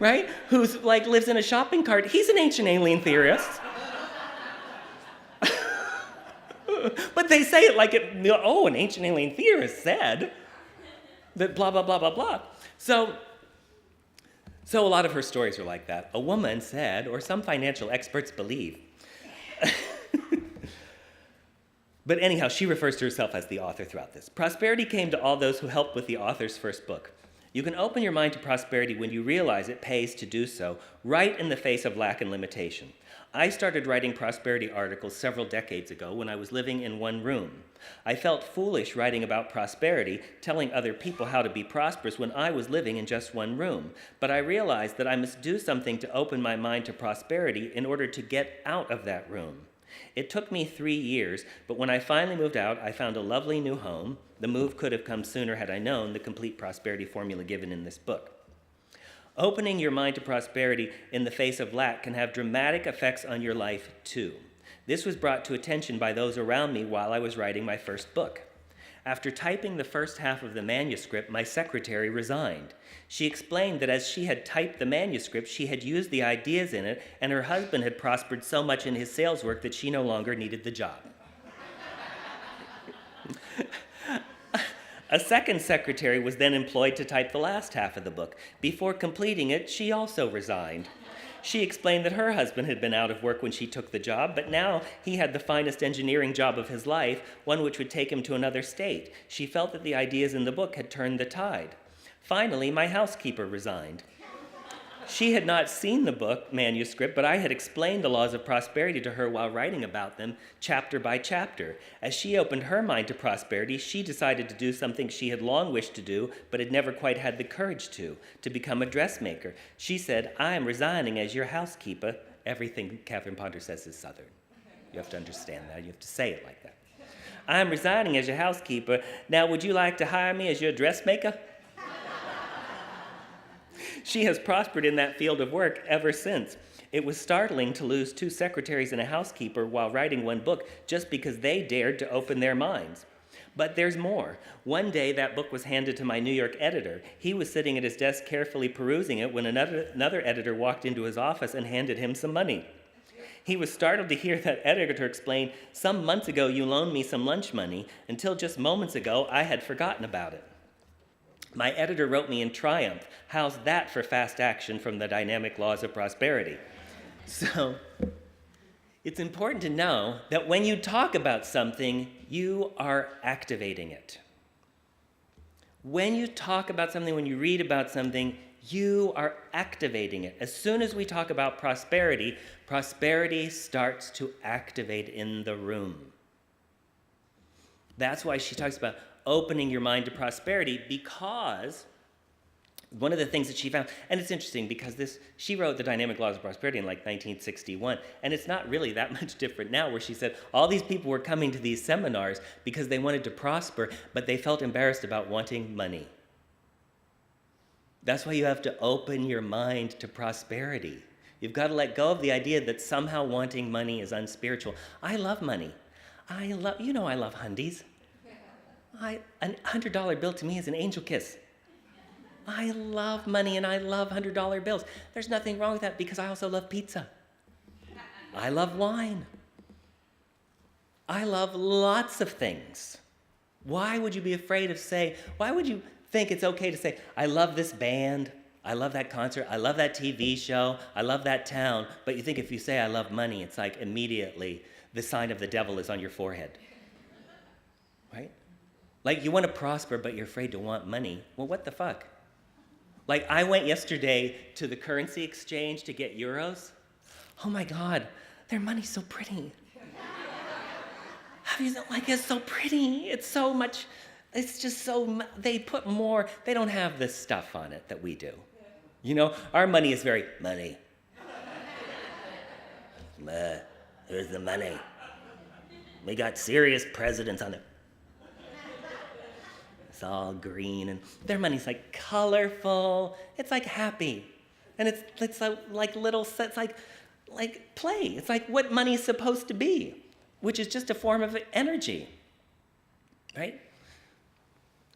right? Who's like lives in a shopping cart. He's an ancient alien theorist. But they say it like an ancient alien theorist said that blah, blah, blah, blah, blah. So a lot of her stories are like that. A woman said, or some financial experts believe. But anyhow, she refers to herself as the author throughout this. Prosperity came to all those who helped with the author's first book. You can open your mind to prosperity when you realize it pays to do so, right in the face of lack and limitation. I started writing prosperity articles several decades ago when I was living in one room. I felt foolish writing about prosperity, telling other people how to be prosperous when I was living in just one room. But I realized that I must do something to open my mind to prosperity in order to get out of that room. It took me 3 years, but when I finally moved out, I found a lovely new home. The move could have come sooner had I known the complete prosperity formula given in this book. Opening your mind to prosperity in the face of lack can have dramatic effects on your life, too. This was brought to attention by those around me while I was writing my first book. After typing the first half of the manuscript, my secretary resigned. She explained that as she had typed the manuscript, she had used the ideas in it, and her husband had prospered so much in his sales work that she no longer needed the job. A second secretary was then employed to type the last half of the book. Before completing it, she also resigned. She explained that her husband had been out of work when she took the job, but now he had the finest engineering job of his life, one which would take him to another state. She felt that the ideas in the book had turned the tide. Finally, my housekeeper resigned. She had not seen the book manuscript, but I had explained the laws of prosperity to her while writing about them, chapter by chapter. As she opened her mind to prosperity, she decided to do something she had long wished to do, but had never quite had the courage to become a dressmaker. She said, "I am resigning as your housekeeper." Everything Catherine Ponder says is Southern. You have to understand that. You have to say it like that. "I am resigning as your housekeeper. Now, would you like to hire me as your dressmaker?" She has prospered in that field of work ever since. It was startling to lose 2 secretaries and a housekeeper while writing one book just because they dared to open their minds. But there's more. One day, that book was handed to my New York editor. He was sitting at his desk carefully perusing it when another editor walked into his office and handed him some money. He was startled to hear that editor explain, "Some months ago, you loaned me some lunch money. Until just moments ago, I had forgotten about it." My editor wrote me in triumph. How's that for fast action from the dynamic laws of prosperity? So, it's important to know that when you talk about something, you are activating it. When you talk about something, when you read about something, you are activating it. As soon as we talk about prosperity, prosperity starts to activate in the room. That's why she talks about opening your mind to prosperity, because one of the things that she found, and it's interesting because she wrote The Dynamic Laws of Prosperity in like 1961, and it's not really that much different now, where she said all these people were coming to these seminars because they wanted to prosper, but they felt embarrassed about wanting money. That's why you have to open your mind to prosperity. You've got to let go of the idea that somehow wanting money is unspiritual. I love money. I love hundies. A $100 bill to me is an angel kiss. I love money and I love $100 bills. There's nothing wrong with that because I also love pizza. I love wine. I love lots of things. Why would you be afraid of why would you think it's okay to say, I love this band, I love that concert, I love that TV show, I love that town, but you think if you say I love money, it's like immediately the sign of the devil is on your forehead, right? Like you want to prosper, but you're afraid to want money. Well, what the fuck? Like I went yesterday to the currency exchange to get euros. Oh my God, their money's so pretty. It's so pretty. It's so much, it's just so, they put more, they don't have this stuff on it that we do. You know, our money is very money. Here's the money. We got serious presidents on it. It's all green, and their money's like colorful. It's like happy, and it's like little sets, like play. It's like what money's supposed to be, which is just a form of energy, right?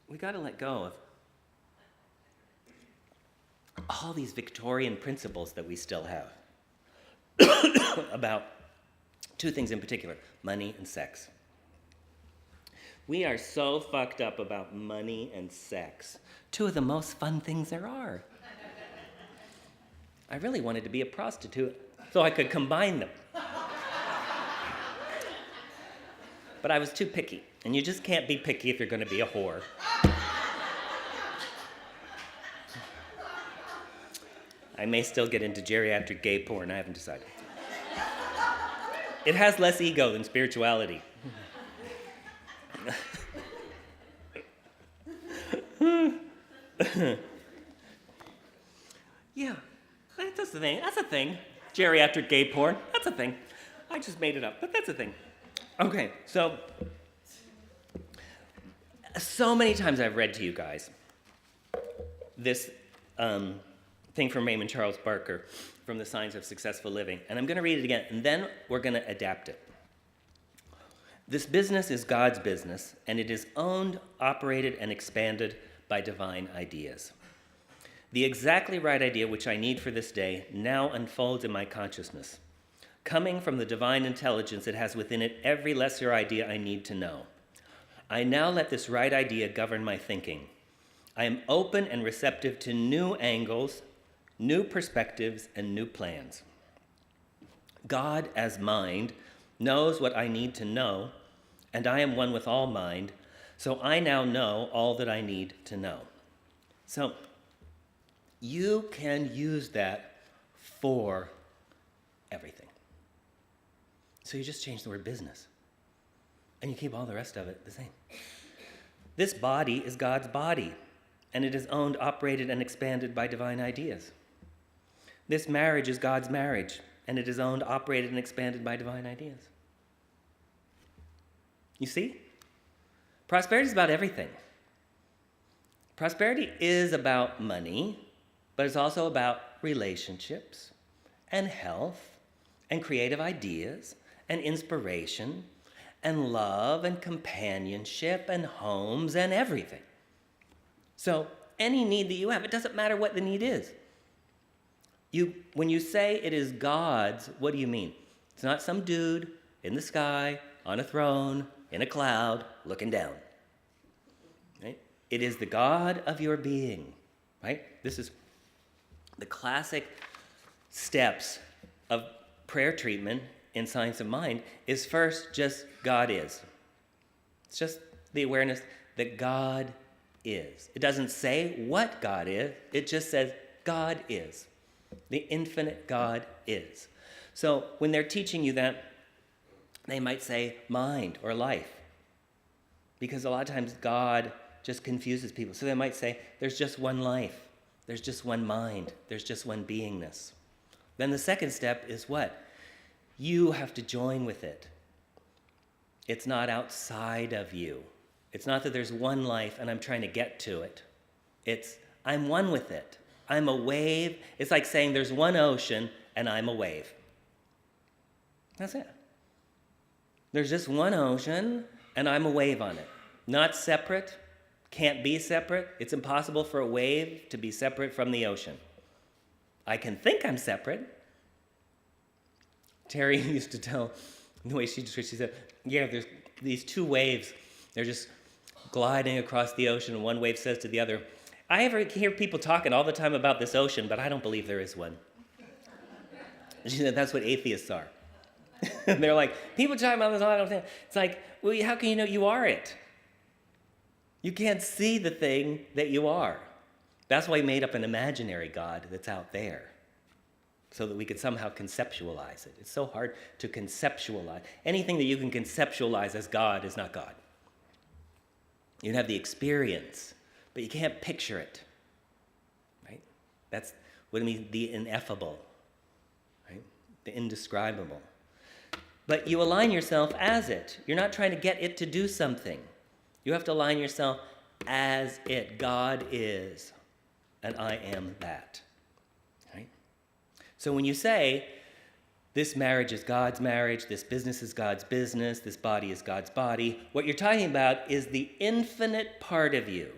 We got to let go of all these Victorian principles that we still have about two things in particular: money and sex. We are so fucked up about money and sex. Two of the most fun things there are. I really wanted to be a prostitute so I could combine them. But I was too picky, and you just can't be picky if you're going to be a whore. I may still get into geriatric gay porn, I haven't decided. It has less ego than spirituality. Yeah, that's the thing. That's a thing. Geriatric gay porn. That's a thing. I just made it up, but that's a thing. Okay, so many times I've read to you guys this thing from Raymond Charles Barker from The Signs of Successful Living, and I'm going to read it again, and then we're going to adapt it. This business is God's business, and it is owned, operated, and expanded by divine ideas. The exactly right idea which I need for this day now unfolds in my consciousness. Coming from the divine intelligence, it has within it every lesser idea I need to know. I now let this right idea govern my thinking. I am open and receptive to new angles, new perspectives, and new plans. God, as mind, knows what I need to know, and I am one with all mind, so I now know all that I need to know. So you can use that for everything. So you just change the word business, and you keep all the rest of it the same. This body is God's body, and it is owned, operated, and expanded by divine ideas. This marriage is God's marriage, and it is owned, operated, and expanded by divine ideas. You see? Prosperity is about everything. Prosperity is about money, but it's also about relationships and health and creative ideas and inspiration and love and companionship and homes and everything. So any need that you have, it doesn't matter what the need is. When you say it is God's, what do you mean? It's not some dude in the sky, on a throne, in a cloud, looking down. Right? It is the God of your being. Right? This is the classic steps of prayer treatment in Science of Mind is first just God is. It's just the awareness that God is. It doesn't say what God is. It just says God is. The infinite God is. So when they're teaching you that, they might say mind or life, because a lot of times God just confuses people. So they might say there's just one life, there's just one mind, there's just one beingness. Then the second step is what? You have to join with it. It's not outside of you. It's not that there's one life and I'm trying to get to it. It's I'm one with it. I'm a wave. It's like saying there's one ocean and I'm a wave. That's it. There's just one ocean and I'm a wave on it. Not separate, can't be separate. It's impossible for a wave to be separate from the ocean. I can think I'm separate. Terry used to tell, the way she described, she said, yeah, there's these two waves. They're just gliding across the ocean, and one wave says to the other, I ever hear people talking all the time about this ocean, but I don't believe there is one. She said, that's what atheists are. They're like, people talking about this all the time. It's like, well, how can you know you are it? You can't see the thing that you are. That's why he made up an imaginary God that's out there, so that we could somehow conceptualize it. It's so hard to conceptualize. Anything that you can conceptualize as God is not God. You can have the experience, but you can't picture it, right? That's what it means, the ineffable, right? The indescribable. But you align yourself as it. You're not trying to get it to do something. You have to align yourself as it. God is, and I am that. Right? So when you say, this marriage is God's marriage, this business is God's business, this body is God's body, what you're talking about is the infinite part of you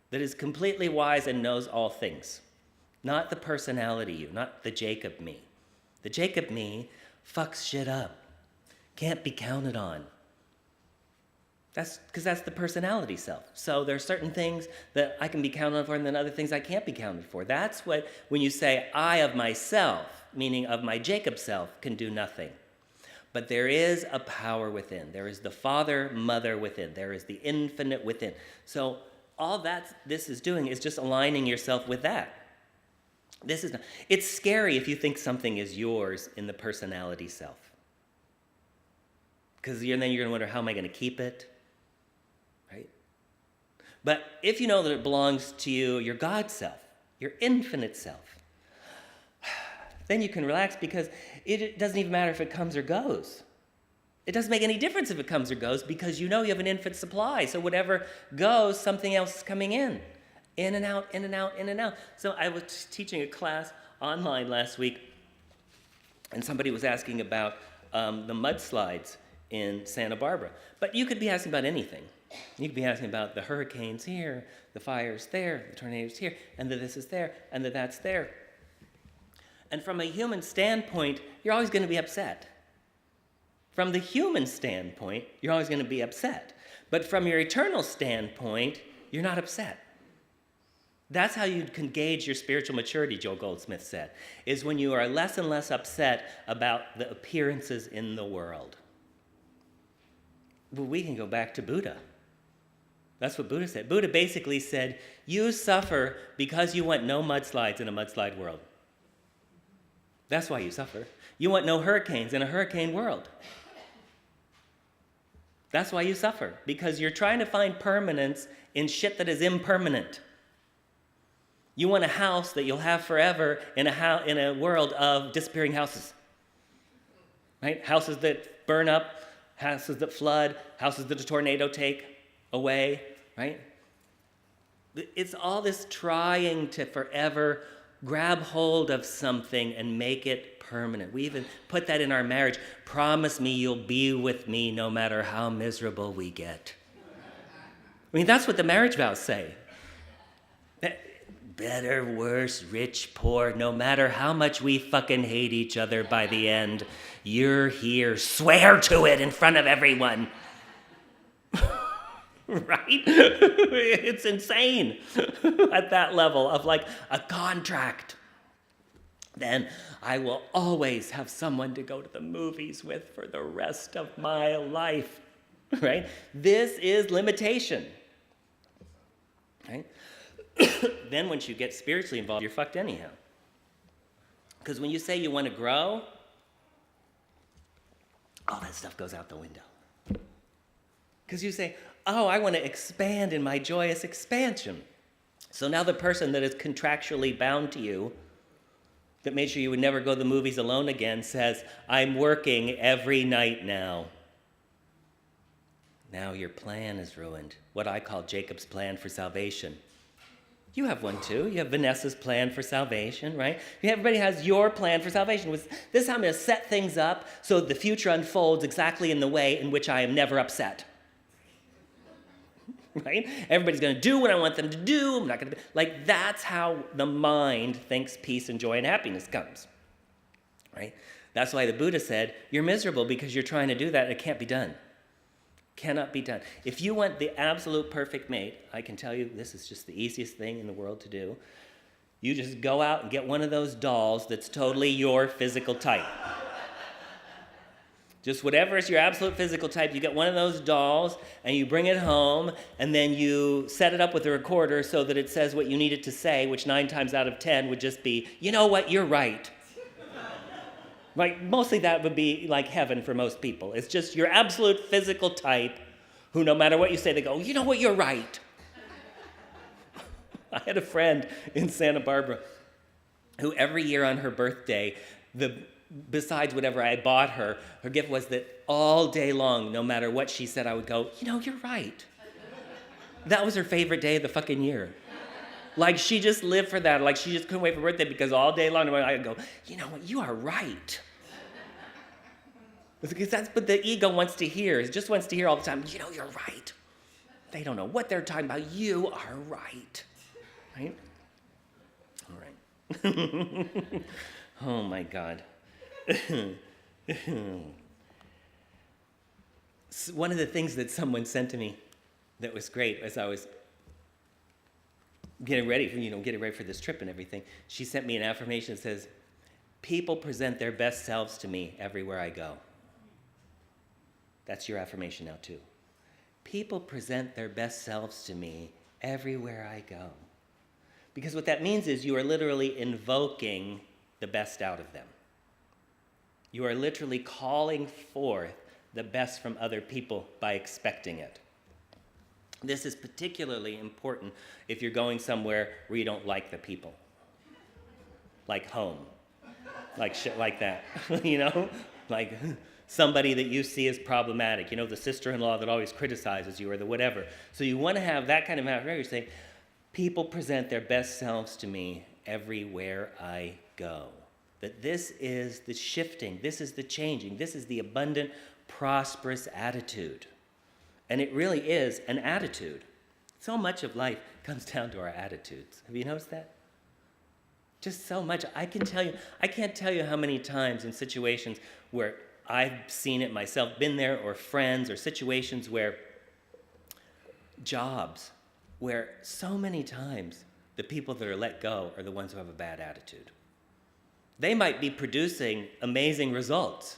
that is completely wise and knows all things. Not the personality you, not the Jacob me. The Jacob me fucks shit up. Can't be counted on. That's because that's the personality self. So there are certain things that I can be counted on for, and then other things I can't be counted for. That's what, when you say, I of myself, meaning of my Jacob self, can do nothing. But there is a power within. There is the Father, Mother within. There is the infinite within. So all that this is doing is just aligning yourself with that. It's scary if you think something is yours in the personality self. Because then you're going to wonder, how am I going to keep it? Right? But if you know that it belongs to you, your God self, your infinite self, then you can relax, because it doesn't even matter if it comes or goes. It doesn't make any difference if it comes or goes, because you know you have an infinite supply. So whatever goes, something else is coming in. In and out, in and out, in and out. So I was teaching a class online last week, and somebody was asking about the mudslides in Santa Barbara. But you could be asking about anything. You could be asking about the hurricanes here, the fires there, the tornadoes here, and that this is there, and that that's there. And from a human standpoint, you're always going to be upset. From the human standpoint, you're always going to be upset. But from your eternal standpoint, you're not upset. That's how you can gauge your spiritual maturity, Joel Goldsmith said, is when you are less and less upset about the appearances in the world. Well, we can go back to Buddha. That's what Buddha said. Buddha basically said, you suffer because you want no mudslides in a mudslide world. That's why you suffer. You want no hurricanes in a hurricane world. That's why you suffer, because you're trying to find permanence in shit that is impermanent. You want a house that you'll have forever in a world of disappearing houses. Right? Houses that burn up, houses that flood, houses that a tornado take away, right? It's all this trying to forever grab hold of something and make it permanent. We even put that in our marriage. Promise me you'll be with me no matter how miserable we get. I mean, that's what the marriage vows say. Better, worse, rich, poor, no matter how much we fucking hate each other by the end, you're here. Swear to it in front of everyone. Right? It's insane at that level of like a contract. Then I will always have someone to go to the movies with for the rest of my life. Right? This is limitation. Right? Then once you get spiritually involved, you're fucked anyhow. Because when you say you want to grow, all that stuff goes out the window. Because you say, oh, I want to expand in my joyous expansion. So now the person that is contractually bound to you, that made sure you would never go to the movies alone again, says, I'm working every night now. Now your plan is ruined. What I call Jacob's plan for salvation. You have one too. You have Vanessa's plan for salvation, right? Everybody has your plan for salvation. This is how I'm going to set things up so the future unfolds exactly in the way in which I am never upset. Right? Everybody's going to do what I want them to do. I'm not going to like that's how the mind thinks peace and joy and happiness comes. Right? That's why the Buddha said, you're miserable because you're trying to do that and it can't be done. Cannot be done. If you want the absolute perfect mate, I can tell you this is just the easiest thing in the world to do. You just go out and get one of those dolls that's totally your physical type. Just whatever is your absolute physical type, you get one of those dolls and you bring it home and then you set it up with a recorder so that it says what you need it to say, which 9 times out of 10 would just be, you know what, you're right. Right? Mostly that would be like heaven for most people. It's just your absolute physical type who no matter what you say, they go, you know what, you're right. I had a friend in Santa Barbara who every year on her birthday, besides whatever I bought her, her gift was that all day long, no matter what she said, I would go, you know, you're right. That was her favorite day of the fucking year. Like, she just lived for that. Like, she just couldn't wait for birthday because all day long, I would go, you know what, you are right. Because that's what the ego wants to hear. It just wants to hear all the time, you know, you're right. They don't know what they're talking about. You are right. Right? All right. Oh, my God. One of the things that someone sent to me that was great as I was getting ready for this trip and everything, she sent me an affirmation that says, people present their best selves to me everywhere I go. That's your affirmation now too. People present their best selves to me everywhere I go. Because what that means is you are literally invoking the best out of them. You are literally calling forth the best from other people by expecting it. This is particularly important if you're going somewhere where you don't like the people. Like home. Like shit like that. You know? Like somebody that you see as problematic. You know, the sister-in-law that always criticizes you or the whatever. So you want to have that kind of affirmation saying, people present their best selves to me everywhere I go. That this is the shifting, this is the changing, this is the abundant, prosperous attitude. And it really is an attitude. So much of life comes down to our attitudes. Have you noticed that? Just so much. I can't tell you how many times in situations where I've seen it myself, been there, or friends, or situations where jobs, where so many times the people that are let go are the ones who have a bad attitude. They might be producing amazing results,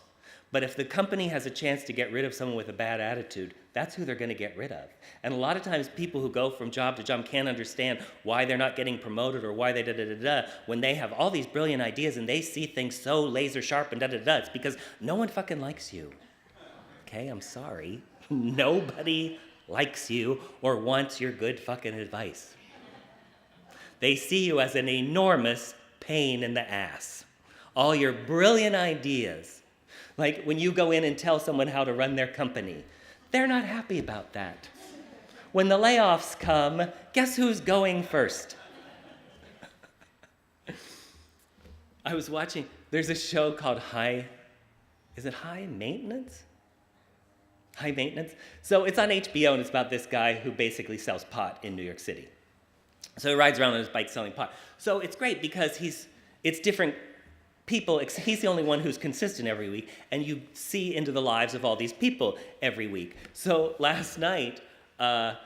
but if the company has a chance to get rid of someone with a bad attitude, that's who they're going to get rid of. And a lot of times people who go from job to job can't understand why they're not getting promoted or why they da-da-da-da when they have all these brilliant ideas and they see things so laser sharp and da-da-da. It's because no one fucking likes you. Okay, I'm sorry. Nobody likes you or wants your good fucking advice. They see you as an enormous pain in the ass. All your brilliant ideas, like when you go in and tell someone how to run their company, they're not happy about that. When the layoffs come, guess who's going first? I was watching, there's a show called High Maintenance? High Maintenance? So it's on HBO and it's about this guy who basically sells pot in New York City. So he rides around on his bike selling pot. So it's great because it's different people. He's the only one who's consistent every week, and you see into the lives of all these people every week. So last night, there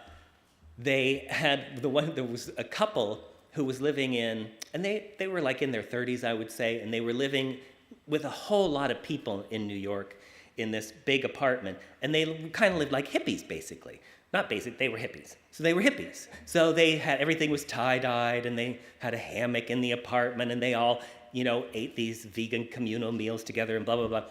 was a couple who was living in, and they were like in their 30s, I would say, and they were living with a whole lot of people in New York in this big apartment, and they kind of lived like hippies, basically. Not basic, they were hippies. So they were hippies. So they had, everything was tie-dyed, and they had a hammock in the apartment, and they all, ate these vegan communal meals together and blah, blah, blah.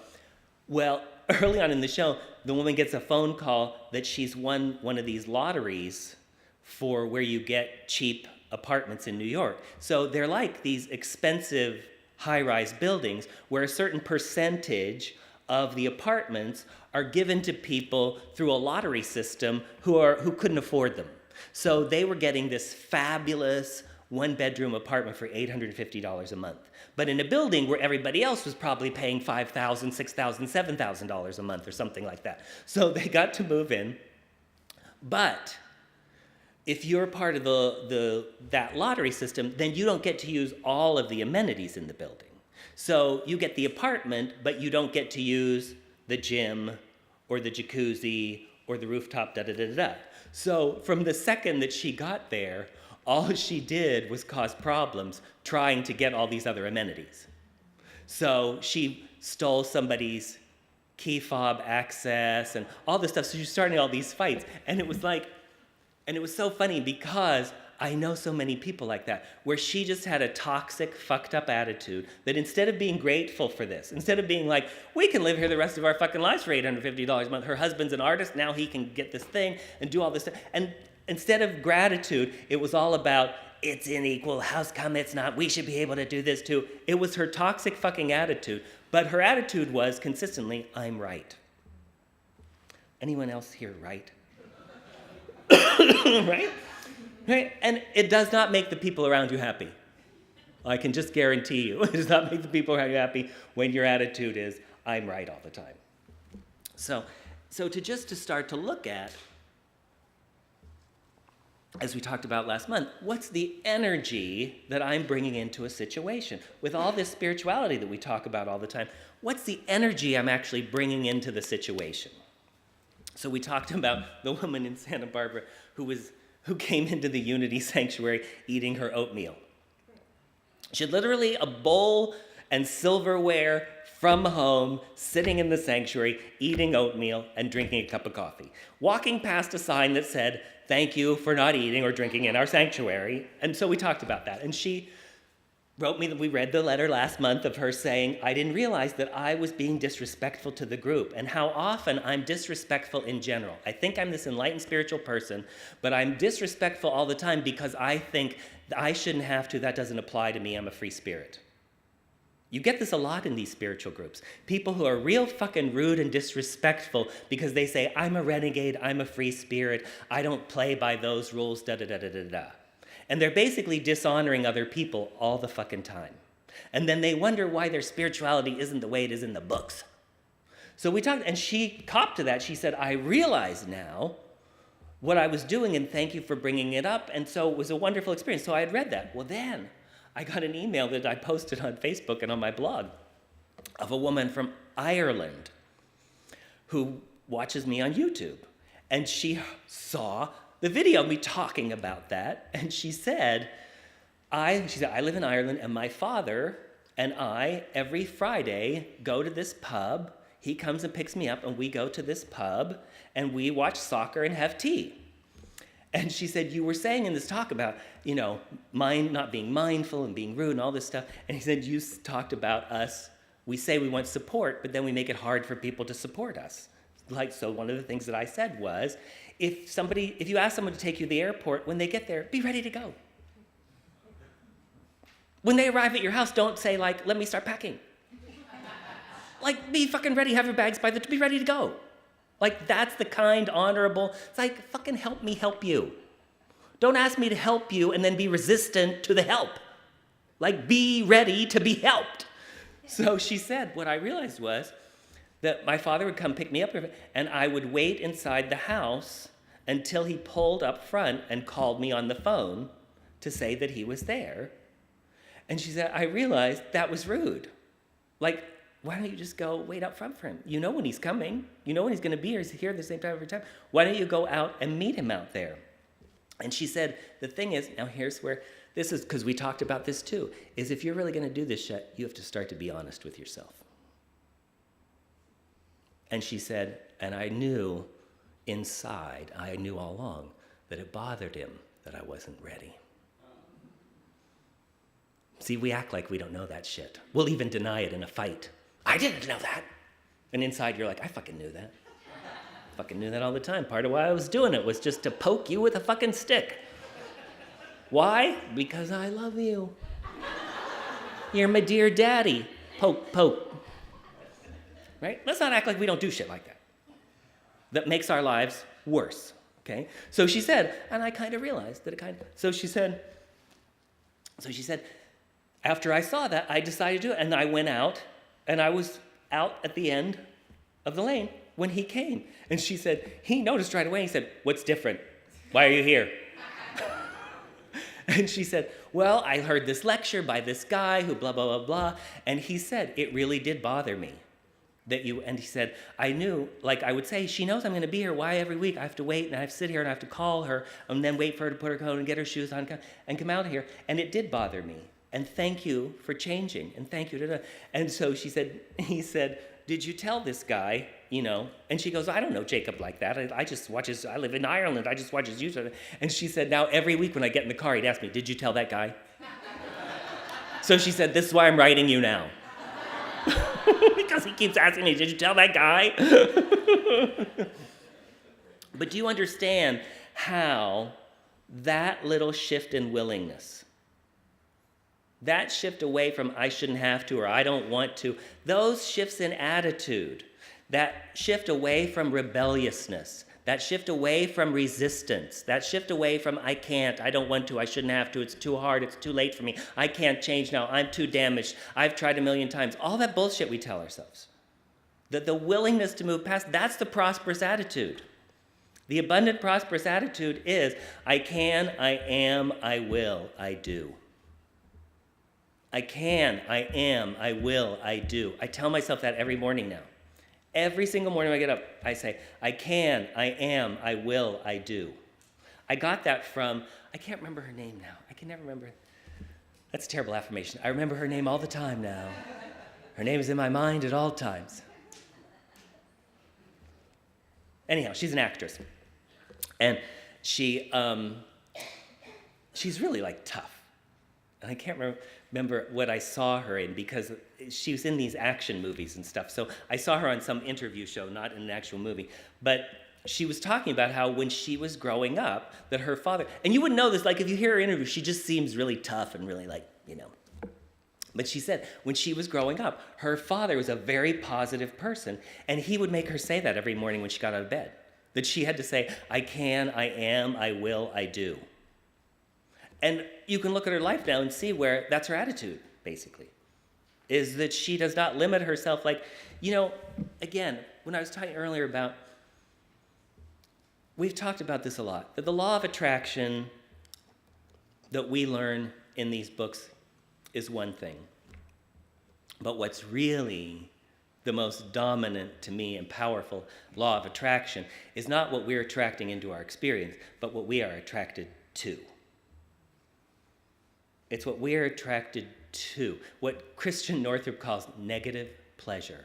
Well, early on in the show, the woman gets a phone call that she's won one of these lotteries for where you get cheap apartments in New York. So they're like these expensive high-rise buildings where a certain percentage of the apartments are given to people through a lottery system who couldn't afford them. So they were getting this fabulous one-bedroom apartment for $850 a month. But in a building where everybody else was probably paying $5,000, $6,000, $7,000 a month or something like that. So they got to move in. But if you're part of that lottery system, then you don't get to use all of the amenities in the building. So you get the apartment, but you don't get to use the gym or the jacuzzi or the rooftop, da-da-da-da-da. So from the second that she got there, all she did was cause problems trying to get all these other amenities. So she stole somebody's key fob access and all this stuff. So she's starting all these fights. And it was so funny because I know so many people like that, where she just had a toxic, fucked up attitude that instead of being grateful for this, instead of being like, we can live here the rest of our fucking lives for $850 a month, her husband's an artist, now he can get this thing and do all this stuff. And instead of gratitude, it was all about, it's unequal, how's come it's not, we should be able to do this too. It was her toxic fucking attitude, but her attitude was consistently, I'm right. Anyone else here right? Right? Right? And it does not make the people around you happy. I can just guarantee you, it does not make the people around you happy when your attitude is, I'm right all the time. So to start to look at, as we talked about last month, what's the energy that I'm bringing into a situation? With all this spirituality that we talk about all the time, what's the energy I'm actually bringing into the situation? So we talked about the woman in Santa Barbara who came into the Unity Sanctuary eating her oatmeal. She had literally a bowl and silverware from home, sitting in the sanctuary, eating oatmeal and drinking a cup of coffee, walking past a sign that said, thank you for not eating or drinking in our sanctuary. And so we talked about that. And she wrote me that we read the letter last month of her saying, I didn't realize that I was being disrespectful to the group and how often I'm disrespectful in general. I think I'm this enlightened spiritual person, but I'm disrespectful all the time because I think I shouldn't have to, that doesn't apply to me, I'm a free spirit. You get this a lot in these spiritual groups. People who are real fucking rude and disrespectful because they say, I'm a renegade, I'm a free spirit, I don't play by those rules, da-da-da-da-da-da. And they're basically dishonoring other people all the fucking time. And then they wonder why their spirituality isn't the way it is in the books. So we talked, and she copped to that. She said, I realize now what I was doing, and thank you for bringing it up. And so it was a wonderful experience. So I had read that. Well, then I got an email that I posted on Facebook and on my blog of a woman from Ireland who watches me on YouTube. And she saw the video of me talking about that, and she said, I live in Ireland, and my father and I, every Friday, go to this pub. He comes and picks me up, and we go to this pub, and we watch soccer and have tea. And she said, you were saying in this talk about, not being mindful and being rude and all this stuff, and he said, you talked about us, we say we want support, but then we make it hard for people to support us. So one of the things that I said was, if you ask someone to take you to the airport, when they get there, be ready to go. When they arrive at your house, don't say let me start packing. Be fucking ready, have your bags be ready to go. That's the kind, honorable, it's fucking help me help you. Don't ask me to help you and then be resistant to the help. Be ready to be helped. So she said, what I realized was, that my father would come pick me up, and I would wait inside the house until he pulled up front and called me on the phone to say that he was there. And she said, I realized that was rude. Why don't you just go wait up front for him? You know when he's coming. You know when he's going to be here. He's here at the same time every time. Why don't you go out and meet him out there? And she said, the thing is, now here's where, this is because we talked about this too, is if you're really going to do this shit, you have to start to be honest with yourself. And she said, and I knew inside, I knew all along that it bothered him that I wasn't ready. See, we act like we don't know that shit. We'll even deny it in a fight. I didn't know that. And inside you're like, I fucking knew that. Fucking knew that all the time. Part of why I was doing it was just to poke you with a fucking stick. Why? Because I love you. You're my dear daddy. Poke, poke. Right? Let's not act like we don't do shit like that. That makes our lives worse. Okay? So she said, and I kind of realized that it kind of, so she said, after I saw that, I decided to do it. And I went out, and I was out at the end of the lane when he came. And she said, he noticed right away. He said, what's different? Why are you here? And she said, well, I heard this lecture by this guy who blah, blah, blah, blah. And he said, it really did bother me that you, and he said, I knew, like I would say, she knows I'm going to be here. Why every week I have to wait and I have to sit here and I have to call her and then wait for her to put her coat and get her shoes on and come out here. And it did bother me. And thank you for changing. And thank you. And so he said, did you tell this guy, you know? And she goes, I don't know Jacob like that. I just watch his, I live in Ireland. I just watch his YouTube. And she said, now every week when I get in the car, he'd ask me, did you tell that guy? So she said, this is why I'm writing you now. Because he keeps asking me, did you tell that guy? But do you understand how that little shift in willingness, that shift away from I shouldn't have to or I don't want to, those shifts in attitude, that shift away from rebelliousness, that shift away from resistance, that shift away from I can't, I don't want to, I shouldn't have to, it's too hard, it's too late for me, I can't change now, I'm too damaged, I've tried 1,000,000 times, all that bullshit we tell ourselves. That the willingness to move past, that's the prosperous attitude. The abundant prosperous attitude is I can, I am, I will, I do. I can, I am, I will, I do. I tell myself that every morning now. Every single morning when I get up, I say, I can, I am, I will, I do. I got that from, I can't remember her name now. I can never remember. That's a terrible affirmation. I remember her name all the time now. Her name is in my mind at all times. Anyhow, she's an actress. And she's really like tough. And I can't remember what I saw her in because she was in these action movies and stuff. So I saw her on some interview show, not in an actual movie. But she was talking about how when she was growing up, that her father, and you wouldn't know this, like if you hear her interview, she just seems really tough and really like, you know. But she said when she was growing up, her father was a very positive person, and he would make her say that every morning when she got out of bed. That she had to say, I can, I am, I will, I do. And you can look at her life now and see where that's her attitude, basically, is that she does not limit herself. Like, you know, again, when I was talking earlier about, we've talked about this a lot, that the law of attraction that we learn in these books is one thing. But what's really the most dominant to me and powerful law of attraction is not what we're attracting into our experience, but what we are attracted to. It's what we're attracted to, what Christian Northrup calls negative pleasure.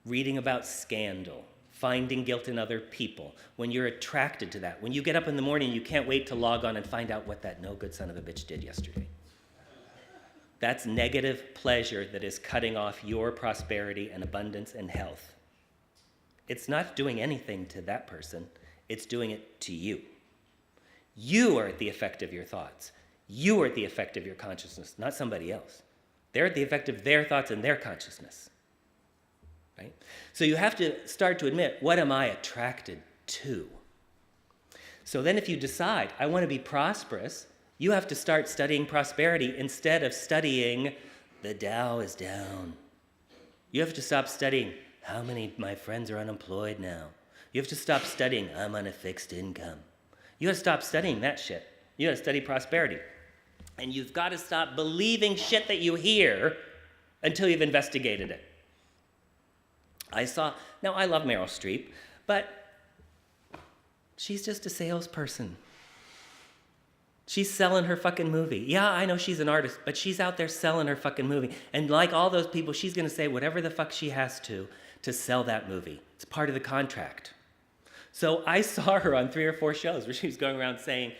Reading about scandal, finding guilt in other people, when you're attracted to that, when you get up in the morning, you can't wait to log on and find out what that no-good son of a bitch did yesterday. That's negative pleasure that is cutting off your prosperity and abundance and health. It's not doing anything to that person, it's doing it to you. You are at the effect of your thoughts. You are at the effect of your consciousness, not somebody else. They're at the effect of their thoughts and their consciousness. Right? So you have to start to admit, what am I attracted to? So then if you decide, I want to be prosperous, you have to start studying prosperity instead of studying the Dow is down. You have to stop studying how many of my friends are unemployed now. You have to stop studying I'm on a fixed income. You got to stop studying that shit. You got to study prosperity. And you've got to stop believing shit that you hear until you've investigated it. Now I love Meryl Streep, but she's just a salesperson. She's selling her fucking movie. Yeah, I know she's an artist, but she's out there selling her fucking movie. And like all those people, she's going to say whatever the fuck she has to to sell that movie. It's part of the contract. So I saw her on 3 or 4 shows where she was going around saying,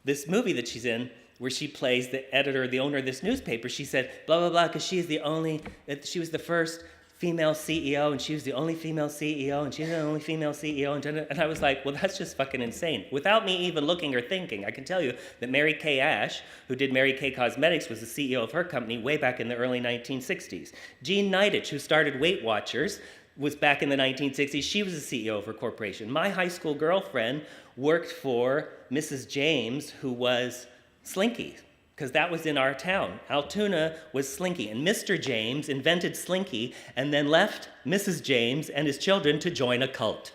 this movie that she's in, where she plays the editor, the owner of this newspaper, she said, blah, blah, blah, because she was the first female CEO, and she was the only female CEO, and she's the only female CEO, and I was like, well, that's just fucking insane. Without me even looking or thinking, I can tell you that Mary Kay Ash, who did Mary Kay Cosmetics, was the CEO of her company way back in the early 1960s. Jean Nidetch, who started Weight Watchers, was back in the 1960s. She was the CEO of her corporation. My high school girlfriend worked for Mrs. James, who was Slinky, because that was in our town. Altoona was Slinky, and Mr. James invented Slinky and then left Mrs. James and his children to join a cult.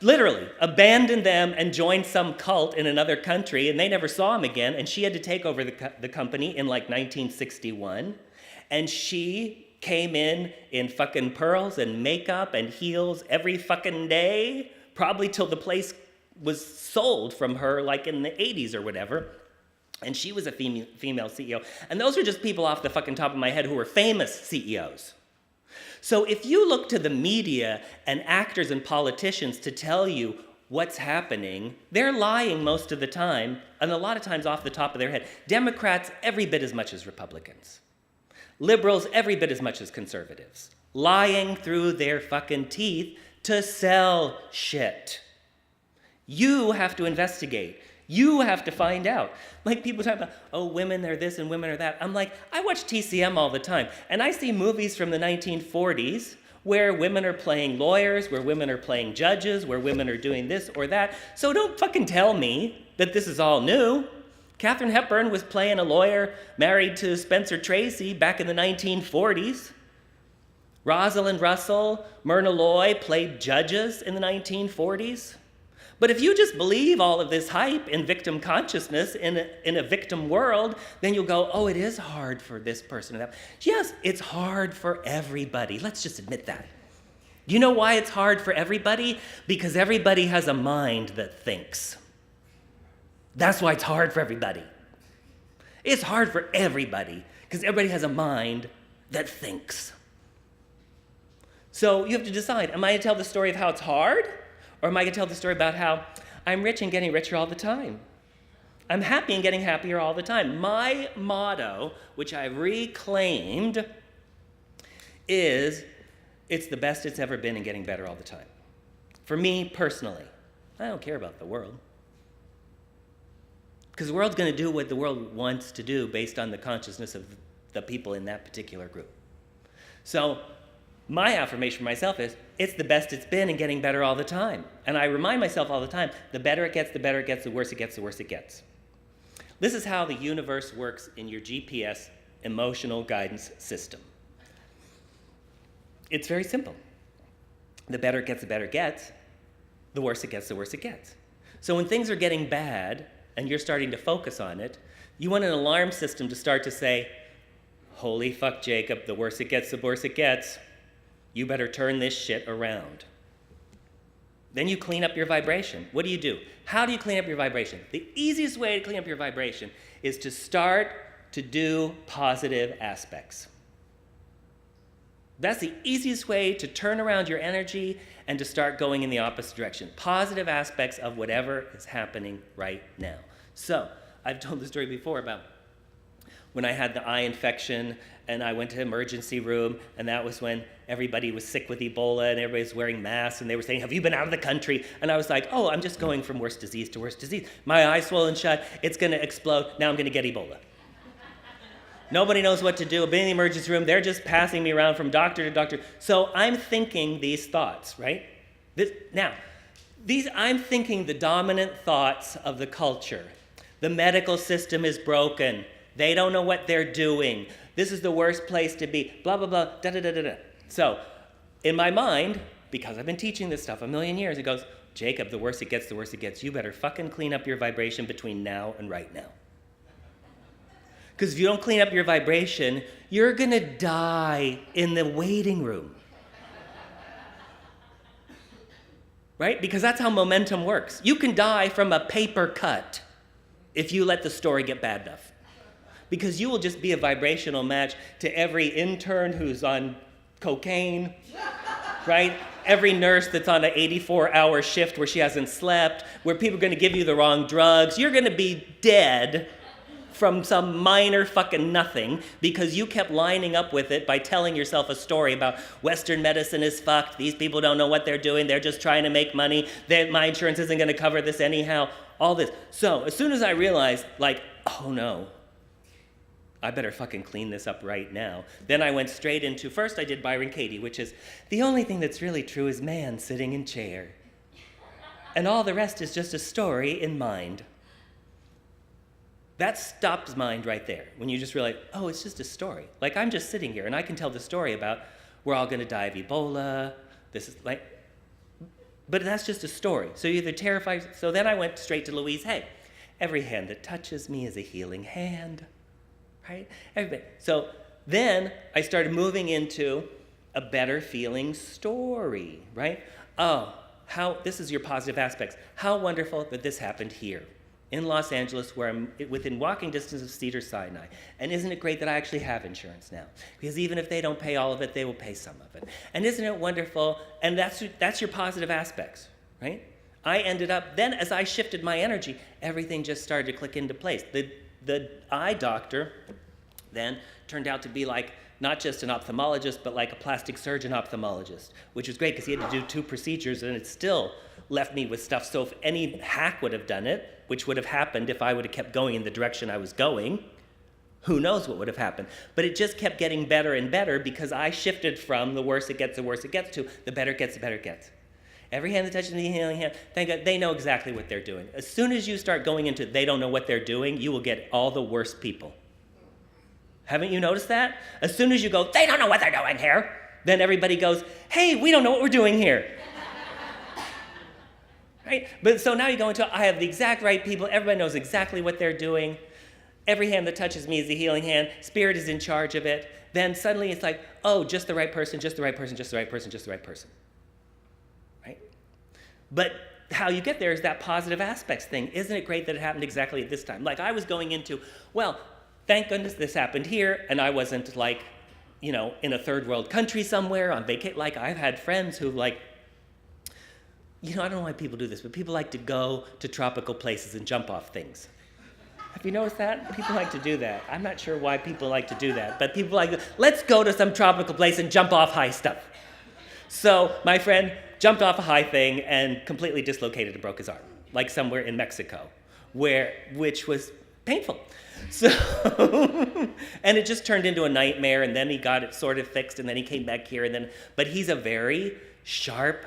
Literally, abandoned them and joined some cult in another country, and they never saw him again, and she had to take over the company in like 1961, and she came in fucking pearls and makeup and heels every fucking day, probably till the place was sold from her like in the 80s or whatever. And she was a female CEO. And those are just people off the fucking top of my head who were famous CEOs. So if you look to the media and actors and politicians to tell you what's happening, they're lying most of the time, and a lot of times off the top of their head. Democrats every bit as much as Republicans. Liberals every bit as much as conservatives. Lying through their fucking teeth to sell shit. You have to investigate. You have to find out. Like people talk about, oh, women are this and women are that. I'm like, I watch TCM all the time, and I see movies from the 1940s where women are playing lawyers, where women are playing judges, where women are doing this or that. So don't fucking tell me that this is all new. Katharine Hepburn was playing a lawyer married to Spencer Tracy back in the 1940s. Rosalind Russell, Myrna Loy played judges in the 1940s. But if you just believe all of this hype in victim consciousness in a victim world, then you'll go, oh, it is hard for this person. Yes, it's hard for everybody. Let's just admit that. You know why it's hard for everybody? Because everybody has a mind that thinks. That's why it's hard for everybody. It's hard for everybody because everybody has a mind that thinks. So you have to decide, am I going to tell the story of how it's hard? Or am I going to tell the story about how I'm rich and getting richer all the time? I'm happy and getting happier all the time. My motto, which I reclaimed, is it's the best it's ever been and getting better all the time. For me personally, I don't care about the world. Because the world's going to do what the world wants to do based on the consciousness of the people in that particular group. So my affirmation for myself is, it's the best it's been and getting better all the time. And I remind myself all the time, the better it gets, the better it gets, the worse it gets, the worse it gets. This is how the universe works in your GPS emotional guidance system. It's very simple. The better it gets, the better it gets. The worse it gets, the worse it gets. So when things are getting bad and you're starting to focus on it, you want an alarm system to start to say, holy fuck, Jacob, the worse it gets, the worse it gets. You better turn this shit around. Then you clean up your vibration. What do? How do you clean up your vibration? The easiest way to clean up your vibration is to start to do positive aspects. That's the easiest way to turn around your energy and to start going in the opposite direction. Positive aspects of whatever is happening right now. So, I've told the story before about when I had the eye infection and I went to the emergency room, and that was when everybody was sick with Ebola and everybody was wearing masks and they were saying, have you been out of the country? And I was like, oh, I'm just going from worst disease to worst disease. My eye's swollen shut, it's gonna explode, now I'm gonna get Ebola. Nobody knows what to do. I've been in the emergency room, they're just passing me around from doctor to doctor. So I'm thinking these thoughts, right? I'm thinking the dominant thoughts of the culture. The medical system is broken. They don't know what they're doing. This is the worst place to be. Blah, blah, blah, da, da, da, da, da. So, in my mind, because I've been teaching this stuff a million years, it goes, Jacob, the worse it gets, the worse it gets. You better fucking clean up your vibration between now and right now. Because if you don't clean up your vibration, you're going to die in the waiting room. Right? Because that's how momentum works. You can die from a paper cut if you let the story get bad enough. Because you will just be a vibrational match to every intern who's on cocaine, right? Every nurse that's on an 84-hour shift where she hasn't slept, where people are going to give you the wrong drugs. You're going to be dead from some minor fucking nothing because you kept lining up with it by telling yourself a story about Western medicine is fucked, these people don't know what they're doing, they're just trying to make money, my insurance isn't going to cover this anyhow, all this. So as soon as I realized, like, oh no, I better fucking clean this up right now, then I went straight into, first I did Byron Katie, which is, the only thing that's really true is man sitting in chair. And all the rest is just a story in mind. That stops mind right there, when you just realize, oh, it's just a story. Like, I'm just sitting here, and I can tell the story about we're all going to die of Ebola, this is like, but that's just a story. So you're either terrified, so then I went straight to Louise Hay. Every hand that touches me is a healing hand, right? Everybody. So then I started moving into a better feeling story, right? Oh, this is your positive aspects. How wonderful that this happened here in Los Angeles, where I'm within walking distance of Cedars-Sinai. And isn't it great that I actually have insurance now? Because even if they don't pay all of it, they will pay some of it. And isn't it wonderful? And that's your positive aspects, right? I ended up, then as I shifted my energy, everything just started to click into place. The eye doctor then turned out to be like not just an ophthalmologist, but like a plastic surgeon ophthalmologist, which was great because he had to do 2 procedures, and it still left me with stuff. So if any hack would have done it, which would have happened if I would have kept going in the direction I was going, who knows what would have happened. But it just kept getting better and better because I shifted from the worse it gets, to the better it gets, the better it gets. Every hand that touches the healing hand, thank God, they know exactly what they're doing. As soon as you start going into they don't know what they're doing, you will get all the worst people. Haven't you noticed that? As soon as you go, they don't know what they're doing here, then everybody goes, hey, we don't know what we're doing here. Right? But so now you go into, I have the exact right people, everybody knows exactly what they're doing. Every hand that touches me is the healing hand. Spirit is in charge of it. Then suddenly it's like, oh, just the right person, just the right person, just the right person, just the right person. Right? But how you get there is that positive aspects thing. Isn't it great that it happened exactly at this time? Like I was going into, well, thank goodness this happened here, and I wasn't like, in a third world country somewhere on vacation. Like I've had friends who like, I don't know why people do this, but people like to go to tropical places and jump off things. Have you noticed that? People like to do that. I'm not sure why people like to do that, but people like, let's go to some tropical place and jump off high stuff. So my friend jumped off a high thing and completely dislocated and broke his arm, like somewhere in Mexico, which was painful. So, and it just turned into a nightmare, and then he got it sort of fixed, and then he came back here, but he's a very sharp,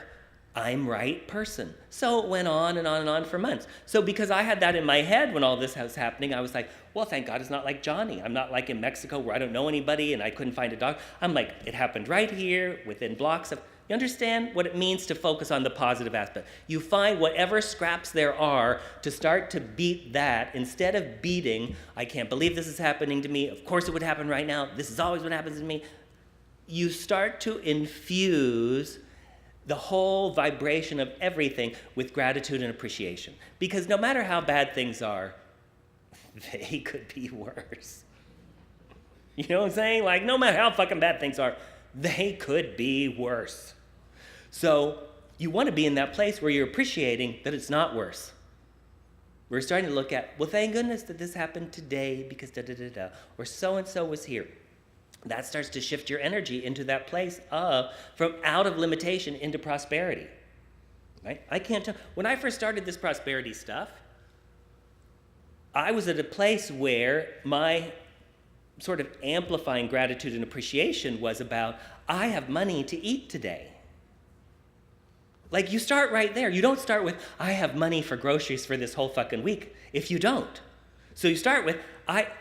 I'm right person. So it went on and on and on for months. So because I had that in my head when all this was happening, I was like, well, thank God it's not like Johnny. I'm not like in Mexico where I don't know anybody and I couldn't find a dog. I'm like, it happened right here within blocks of, you understand what it means to focus on the positive aspect? You find whatever scraps there are to start to beat that instead of beating, I can't believe this is happening to me. Of course it would happen right now. This is always what happens to me. You start to infuse the whole vibration of everything with gratitude and appreciation. Because no matter how bad things are, they could be worse. You know what I'm saying? Like, no matter how fucking bad things are, they could be worse. So you want to be in that place where you're appreciating that it's not worse. We're starting to look at, well, thank goodness that this happened today because da-da-da-da, or so-and-so was here. That starts to shift your energy into that place of, from out of limitation into prosperity, right? I can't tell. When I first started this prosperity stuff, I was at a place where my sort of amplifying gratitude and appreciation was about, I have money to eat today. Like you start right there. You don't start with, I have money for groceries for this whole fucking week, if you don't. So you start with,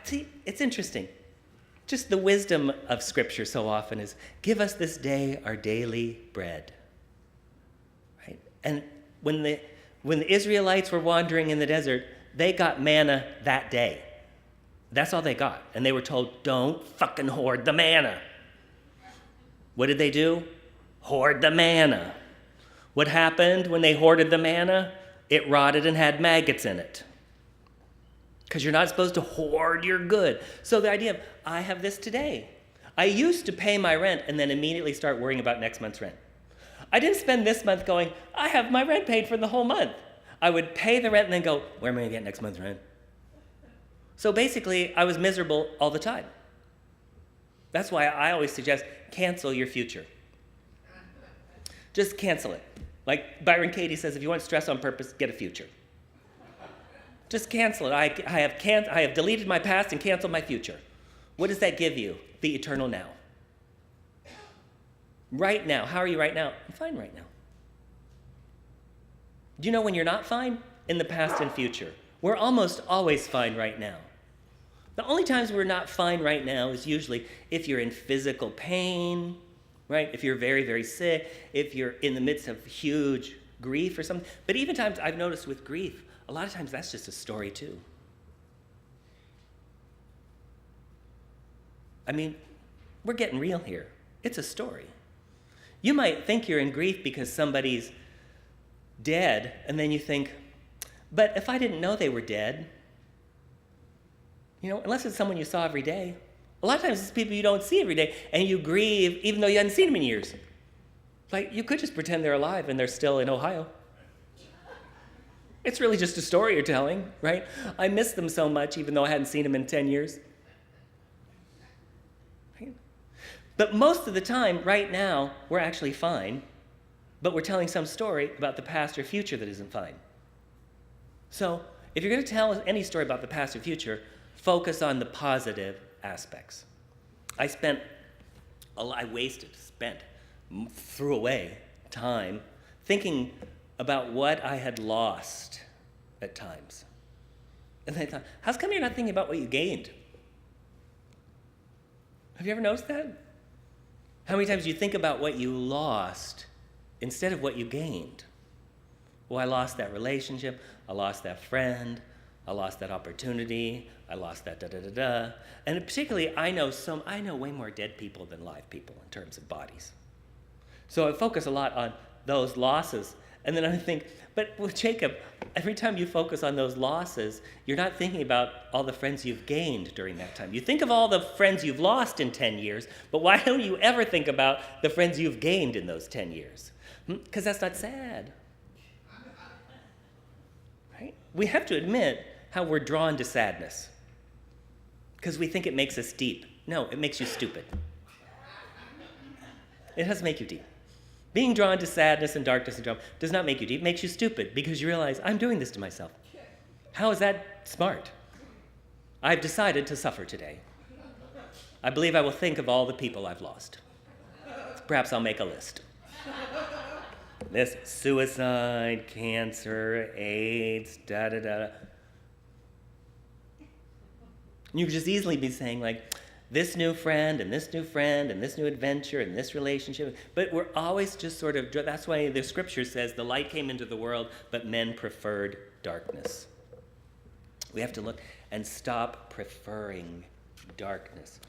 see, it's interesting. Just the wisdom of Scripture so often is, give us this day our daily bread. Right? And when the Israelites were wandering in the desert, they got manna that day. That's all they got. And they were told, don't fucking hoard the manna. What did they do? Hoard the manna. What happened when they hoarded the manna? It rotted and had maggots in it. Because you're not supposed to hoard your good. So the idea of, I have this today. I used to pay my rent and then immediately start worrying about next month's rent. I didn't spend this month going, I have my rent paid for the whole month. I would pay the rent and then go, where am I going to get next month's rent? So basically, I was miserable all the time. That's why I always suggest cancel your future. Just cancel it. Like Byron Katie says, if you want stress on purpose, get a future. Just cancel it. I have deleted my past and canceled my future. What does that give you? The eternal now. Right now. How are you right now? I'm fine right now. Do you know when you're not fine? In the past and future. We're almost always fine right now. The only times we're not fine right now is usually if you're in physical pain, right? If you're very, very sick, if you're in the midst of huge grief or something. But even times I've noticed with grief, a lot of times that's just a story too. I mean, we're getting real here. It's a story. You might think you're in grief because somebody's dead, and then you think, but if I didn't know they were dead, unless it's someone you saw every day, a lot of times it's people you don't see every day, and you grieve even though you hadn't seen them in years. Like, you could just pretend they're alive and they're still in Ohio. It's really just a story you're telling, right? I miss them so much even though I hadn't seen them in 10 years. But most of the time, right now, we're actually fine, but we're telling some story about the past or future that isn't fine. So, if you're going to tell any story about the past or future, focus on the positive aspects. Threw away time thinking about what I had lost at times. And I thought, how's come you're not thinking about what you gained? Have you ever noticed that? How many times do you think about what you lost instead of what you gained? Well, I lost that relationship, I lost that friend, I lost that opportunity, I lost that da-da-da-da. And particularly, I know way more dead people than live people in terms of bodies. So I focus a lot on those losses. And then I think, but with Jacob, every time you focus on those losses, you're not thinking about all the friends you've gained during that time. You think of all the friends you've lost in 10 years, but why don't you ever think about the friends you've gained in those 10 years? Because that's not sad. Right? We have to admit how we're drawn to sadness. Because we think it makes us deep. No, it makes you stupid. It doesn't make you deep. Being drawn to sadness and darkness and drama does not make you deep. It makes you stupid because you realize, I'm doing this to myself. How is that smart? I've decided to suffer today. I believe I will think of all the people I've lost. Perhaps I'll make a list. This suicide, cancer, AIDS, da-da-da. You could just easily be saying, like, this new friend, and this new friend, and this new adventure, and this relationship. But we're always just sort of, that's why the scripture says the light came into the world, but men preferred darkness. We have to look and stop preferring darkness.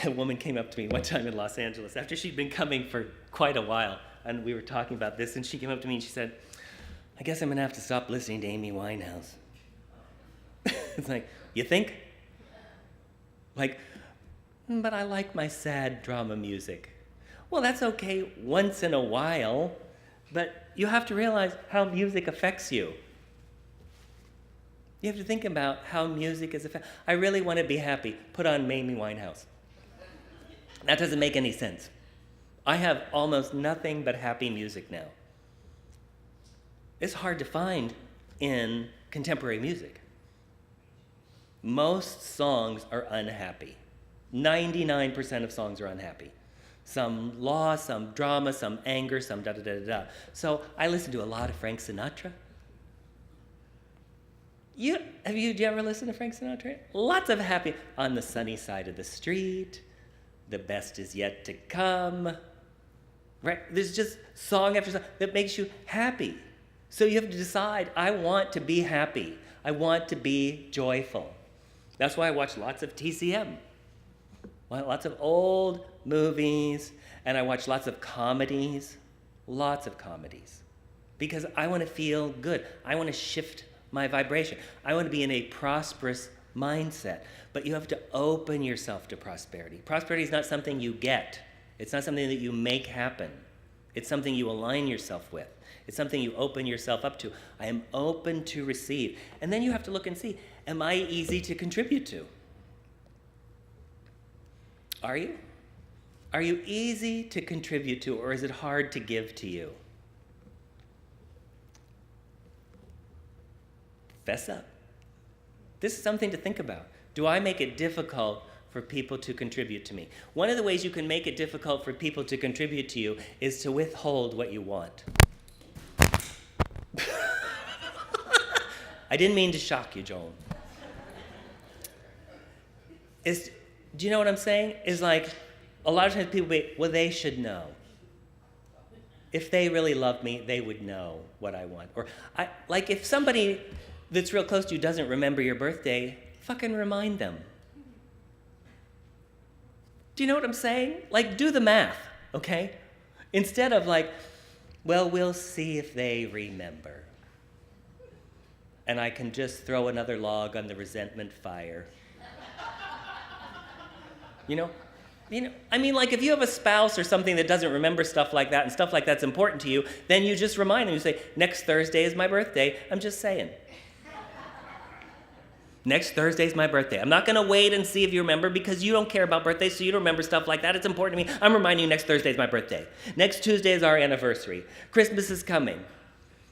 A woman came up to me one time in Los Angeles after she'd been coming for quite a while, and we were talking about this, and she came up to me and she said, I guess I'm going to have to stop listening to Amy Winehouse. It's like, you think? Like, but I like my sad drama music. Well, that's okay once in a while, but you have to realize how music affects you. You have to think about how music is affected. I really want to be happy. Put on Amy Winehouse. That doesn't make any sense. I have almost nothing but happy music now. It's hard to find in contemporary music. Most songs are unhappy. 99% of songs are unhappy. Some loss, some drama, some anger, some da-da-da-da-da. So I listen to a lot of Frank Sinatra. Do you ever listen to Frank Sinatra? Lots of happy. On the sunny side of the street, the best is yet to come. Right? There's just song after song that makes you happy. So you have to decide, I want to be happy. I want to be joyful. That's why I watch lots of TCM. Lots of old movies, and I watch lots of comedies. Because I want to feel good. I want to shift my vibration. I want to be in a prosperous mindset. But you have to open yourself to prosperity. Prosperity is not something you get. It's not something that you make happen. It's something you align yourself with. It's something you open yourself up to. I am open to receive. And then you have to look and see, am I easy to contribute to? Are you? Are you easy to contribute to, or is it hard to give to you? Fess up. This is something to think about. Do I make it difficult for people to contribute to me? One of the ways you can make it difficult for people to contribute to you is to withhold what you want. I didn't mean to shock you, Joel. Do you know what I'm saying? Is like, a lot of times people be, well, they should know. If they really love me, they would know what I want. Or, like, if somebody that's real close to you doesn't remember your birthday, fucking remind them. Do you know what I'm saying? Like, do the math, okay? Instead of like, well, we'll see if they remember. And I can just throw another log on the resentment fire. You know, I mean, like, if you have a spouse or something that doesn't remember stuff like that and stuff like that's important to you, then you just remind them. You say, next Thursday is my birthday. I'm just saying. Next Thursday is my birthday. I'm not going to wait and see if you remember because you don't care about birthdays, so you don't remember stuff like that. It's important to me. I'm reminding you next Thursday is my birthday. Next Tuesday is our anniversary. Christmas is coming.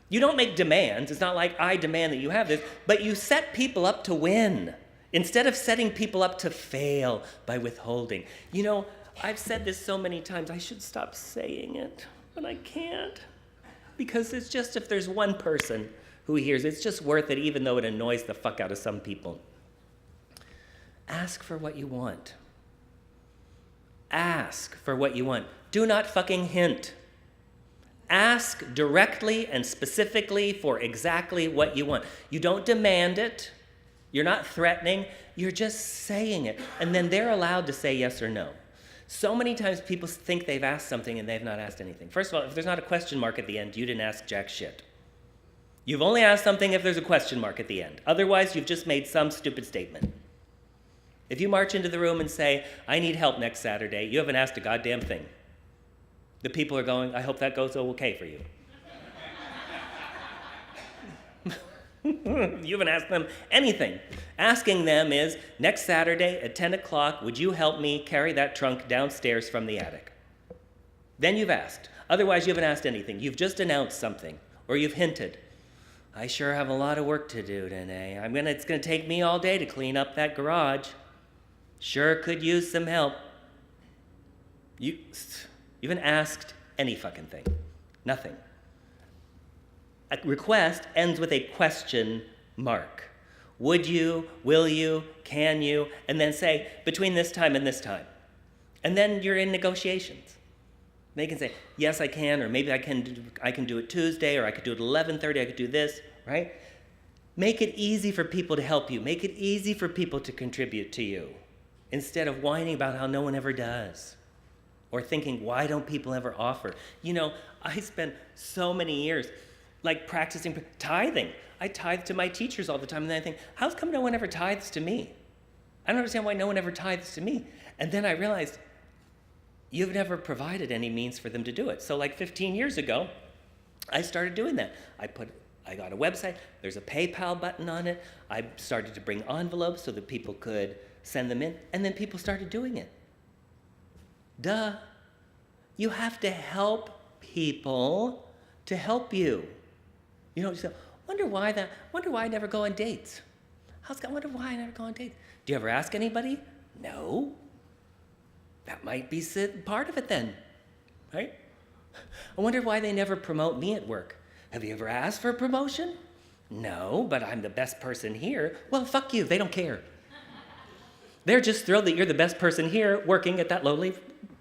You don't make demands. It's not like I demand that you have this, but you set people up to win instead of setting people up to fail by withholding. You know, I've said this so many times. I should stop saying it, but I can't because it's just if there's one person who hears, it's just worth it, even though it annoys the fuck out of some people. Ask for what you want. Ask for what you want. Do not fucking hint. Ask directly and specifically for exactly what you want. You don't demand it. You're not threatening. You're just saying it. And then they're allowed to say yes or no. So many times people think they've asked something and they've not asked anything. First of all, if there's not a question mark at the end, you didn't ask jack shit. You've only asked something if there's a question mark at the end. Otherwise, you've just made some stupid statement. If you march into the room and say, I need help next Saturday, you haven't asked a goddamn thing. The people are going, I hope that goes okay for you. You haven't asked them anything. Asking them is, next Saturday at 10 o'clock, would you help me carry that trunk downstairs from the attic? Then you've asked. Otherwise, you haven't asked anything. You've just announced something, or you've hinted. I sure have a lot of work to do today. It's gonna take me all day to clean up that garage. Sure could use some help. You haven't asked any fucking thing. Nothing. A request ends with a question mark. Would you, will you, can you, and then say, between this time and this time. And then you're in negotiations. They can say, yes, I can, or maybe I can do it Tuesday, or I could do it at 11:30, I could do this, right? Make it easy for people to help you. Make it easy for people to contribute to you, instead of whining about how no one ever does, or thinking, why don't people ever offer? You know, I spent so many years, like, practicing tithing. I tithe to my teachers all the time, and then I think, how come no one ever tithes to me? I don't understand why no one ever tithes to me. And then I realized, you've never provided any means for them to do it. So like 15 years ago, I started doing that. I got a website, there's a PayPal button on it. I started to bring envelopes so that people could send them in, and then people started doing it. Duh. You have to help people to help you. You know, you say, wonder why I never go on dates. I wonder why I never go on dates. Do you ever ask anybody? No. That might be part of it then, right? I wonder why they never promote me at work. Have you ever asked for a promotion? No, but I'm the best person here. Well, fuck you, they don't care. They're just thrilled that you're the best person here working at that lowly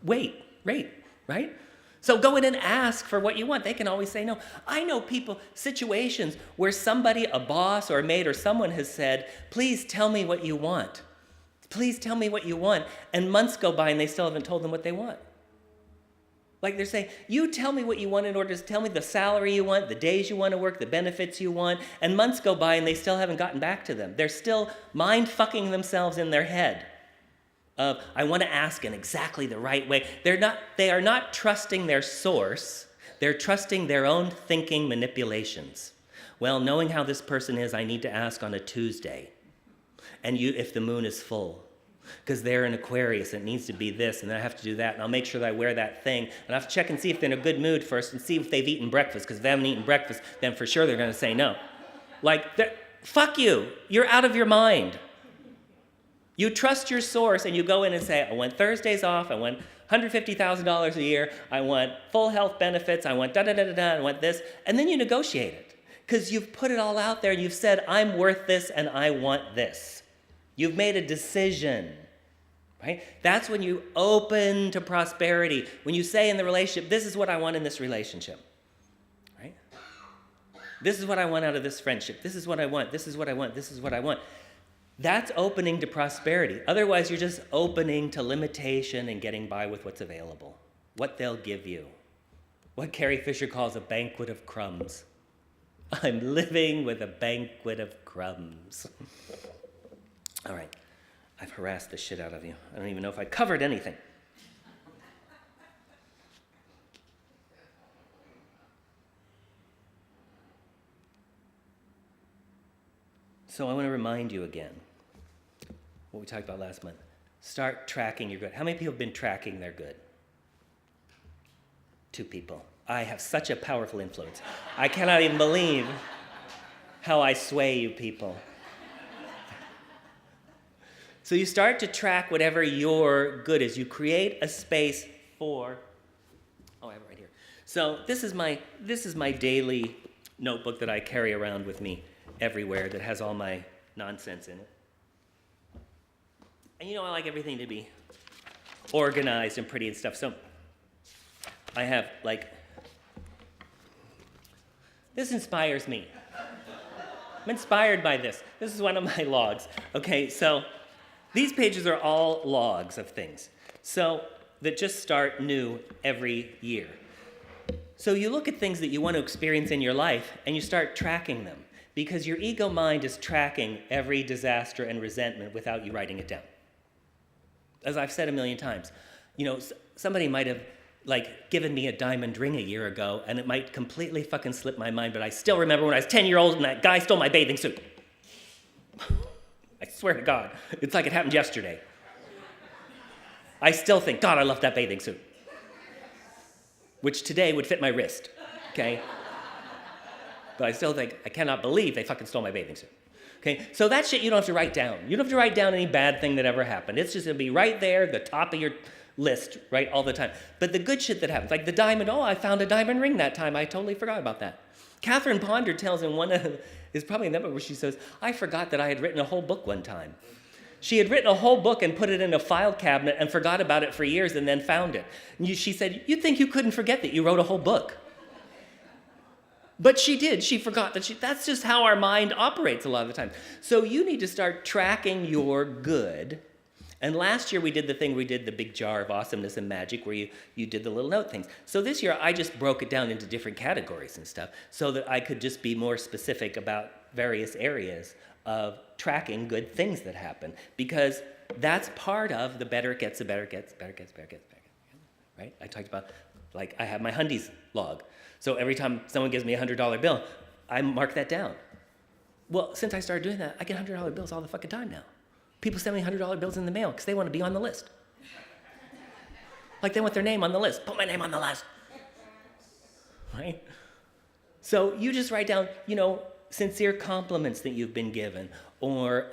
rate, right? So go in and ask for what you want. They can always say no. I know situations where somebody, a boss or a maid or someone has said, please tell me what you want. Please tell me what you want. And months go by and they still haven't told them what they want. Like they're saying, you tell me what you want in order to tell me the salary you want, the days you want to work, the benefits you want, and months go by and they still haven't gotten back to them. They're still mind-fucking themselves in their head of, I want to ask in exactly the right way. They are not trusting their source. They're trusting their own thinking manipulations. Well, knowing how this person is, I need to ask on a Tuesday. And if the moon is full. Because they're in Aquarius, it needs to be this, and I have to do that, and I'll make sure that I wear that thing, and I have to check and see if they're in a good mood first, and see if they've eaten breakfast, because if they haven't eaten breakfast, then for sure they're going to say no. Like, fuck you. You're out of your mind. You trust your source, and you go in and say, I want Thursdays off, I want $150,000 a year, I want full health benefits, I want da-da-da-da-da, I want this, and then you negotiate it. Because you've put it all out there, and you've said, I'm worth this, and I want this. You've made a decision, right? That's when you open to prosperity. When you say in the relationship, this is what I want in this relationship, right? This is what I want out of this friendship. This is what I want. This is what I want. This is what I want. That's opening to prosperity. Otherwise, you're just opening to limitation and getting by with what's available, what they'll give you, what Carrie Fisher calls a banquet of crumbs. I'm living with a banquet of crumbs. All right, I've harassed the shit out of you. I don't even know if I covered anything. So I want to remind you again what we talked about last month. Start tracking your good. How many people have been tracking their good? 2 people. I have such a powerful influence. I cannot even believe how I sway you people. So you start to track whatever your good is. You create a space for, I have it right here. So this is my daily notebook that I carry around with me everywhere that has all my nonsense in it. And I like everything to be organized and pretty and stuff. So I have this inspires me. I'm inspired by this. This is one of my logs. Okay, so these pages are all logs of things, so that just start new every year. So you look at things that you want to experience in your life, and you start tracking them, because your ego mind is tracking every disaster and resentment without you writing it down. As I've said a million times, somebody might have given me a diamond ring a year ago, and it might completely fucking slip my mind, but I still remember when I was 10 years old and that guy stole my bathing suit. I swear to God, it's like it happened yesterday. I still think, God, I love that bathing suit. Which today would fit my wrist, okay? But I still think, I cannot believe they fucking stole my bathing suit. Okay, so that shit you don't have to write down. You don't have to write down any bad thing that ever happened. It's just gonna be right there, the top of your list, right, all the time. But the good shit that happens, like the diamond, I found a diamond ring that time. I totally forgot about that. Catherine Ponder tells in one of, is probably another where she says, I forgot that I had written a whole book one time. She had written a whole book and put it in a file cabinet and forgot about it for years and then found it. And she said, you'd think you couldn't forget that you wrote a whole book. But she did. She forgot that that's just how our mind operates a lot of the time. So you need to start tracking your good. And last year we did the big jar of awesomeness and magic where you did the little note things. So this year I just broke it down into different categories and stuff so that I could just be more specific about various areas of tracking good things that happen. Because that's part of the better it gets, the better it gets, better it gets, better it gets, better it gets, right? I talked about, I have my Hundies log. So every time someone gives me a $100 bill, I mark that down. Well, since I started doing that, I get $100 bills all the fucking time now. People send me $100 bills in the mail because they want to be on the list. They want their name on the list. Put my name on the list. Right? So you just write down, sincere compliments that you've been given. Or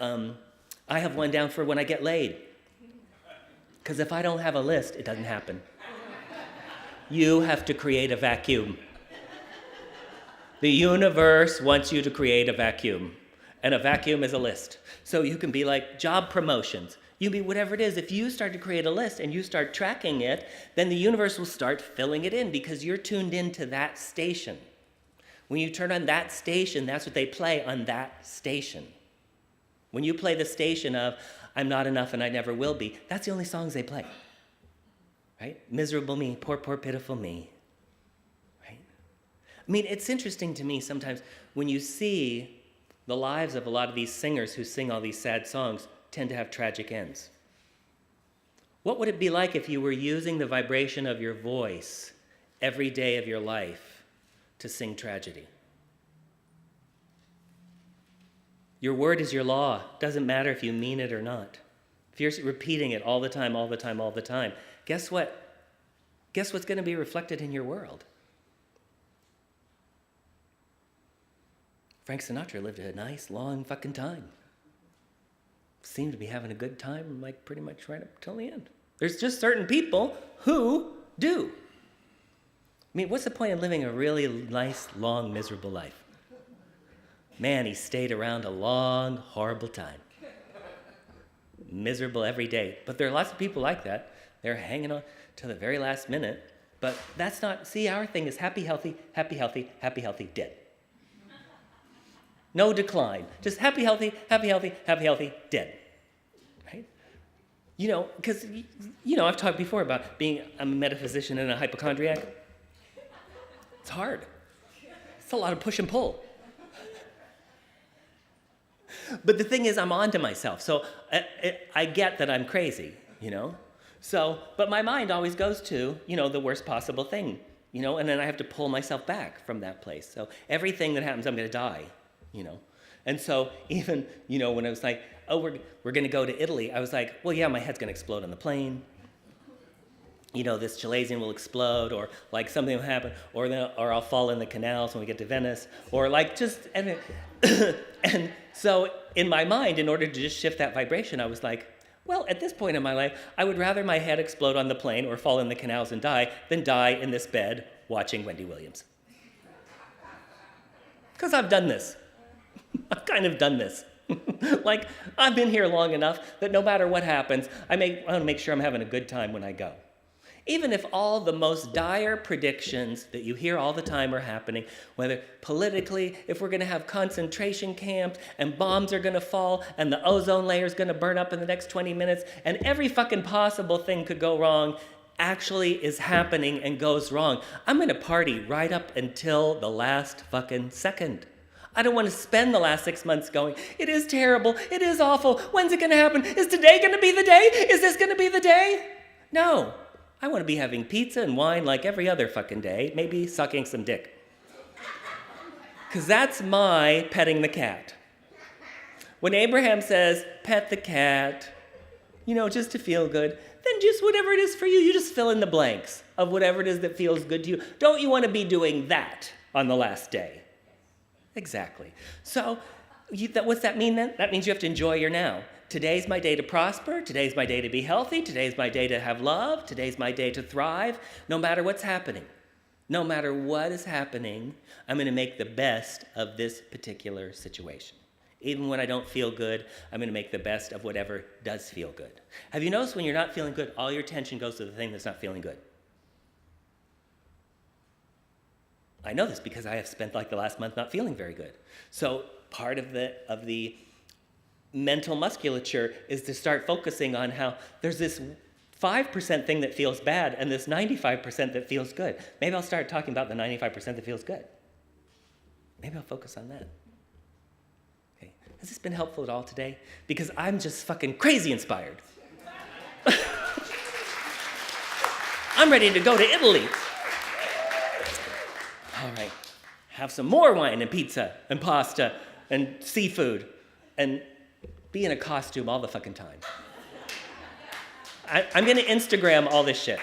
I have one down for when I get laid. Because if I don't have a list, it doesn't happen. You have to create a vacuum. The universe wants you to create a vacuum. And a vacuum is a list. So you can be like job promotions. You can be whatever it is. If you start to create a list and you start tracking it, then the universe will start filling it in because you're tuned into that station. When you turn on that station, that's what they play on that station. When you play the station of, I'm not enough and I never will be, that's the only songs they play. right? Miserable me, poor, poor, pitiful me, right? I mean, it's interesting to me sometimes when you see the lives of a lot of these singers who sing all these sad songs tend to have tragic ends. What would it be like if you were using the vibration of your voice every day of your life to sing tragedy? Your word is your law. Doesn't matter if you mean it or not. If you're repeating it all the time, all the time, all the time, guess what? Guess what's going to be reflected in your world? Frank Sinatra lived a nice, long fucking time. Seemed to be having a good time, like pretty much right up till the end. There's just certain people who do. I mean, what's the point of living a really nice, long, miserable life? Man, he stayed around a long, horrible time. Miserable every day. But there are lots of people like that. They're hanging on to the very last minute. But that's not, see, our thing is happy, healthy, happy, healthy, happy, healthy, dead. No decline. Just happy, healthy, happy, healthy, happy, healthy, dead. Right? You know, because, you know, I've talked before about being a metaphysician and a hypochondriac. It's hard. It's a lot of push and pull. But the thing is, I'm on to myself. So I get that I'm crazy, you know? So, but my mind always goes to, you know, the worst possible thing, you know? And then I have to pull myself back from that place. So everything that happens, I'm going to die, you know? And so even, you know, when I was like, oh, we're going to go to Italy, I was like, well, yeah, my head's going to explode on the plane. You know, this Chilesian will explode, or like something will happen, or I'll fall in the canals when we get to Venice, or like just, and so in my mind, in order to just shift that vibration, I was like, well, at this point in my life, I would rather my head explode on the plane or fall in the canals and die than die in this bed watching Wendy Williams. Because I've done this. I've kind of done this. Like, I've been here long enough that no matter what happens, I want to make sure I'm having a good time when I go. Even if all the most dire predictions that you hear all the time are happening, whether politically, if we're going to have concentration camps and bombs are going to fall and the ozone layer is going to burn up in the next 20 minutes and every fucking possible thing could go wrong, actually is happening and goes wrong, I'm going to party right up until the last fucking second. I don't want to spend the last 6 months going, it is terrible, it is awful, when's it going to happen? Is today going to be the day? Is this going to be the day? No. I want to be having pizza and wine like every other fucking day, maybe sucking some dick. Because that's my petting the cat. When Abraham says, pet the cat, you know, just to feel good, then just whatever it is for you, you just fill in the blanks of whatever it is that feels good to you. Don't you want to be doing that on the last day? Exactly. So what's that mean then? That means you have to enjoy your now. Today's my day to prosper. Today's my day to be healthy. Today's my day to have love. Today's my day to thrive. No matter what's happening, no matter what is happening, I'm going to make the best of this particular situation. Even when I don't feel good, I'm going to make the best of whatever does feel good. Have you noticed when you're not feeling good, all your attention goes to the thing that's not feeling good? I know this because I have spent like the last month not feeling very good. So part of the mental musculature is to start focusing on how there's this 5% thing that feels bad and this 95% that feels good. Maybe I'll start talking about the 95% that feels good. Maybe I'll focus on that. Okay. Has this been helpful at all today? Because I'm just fucking crazy inspired. I'm ready to go to Italy. All right. Have some more wine and pizza and pasta and seafood and be in a costume all the fucking time. I'm going to Instagram all this shit.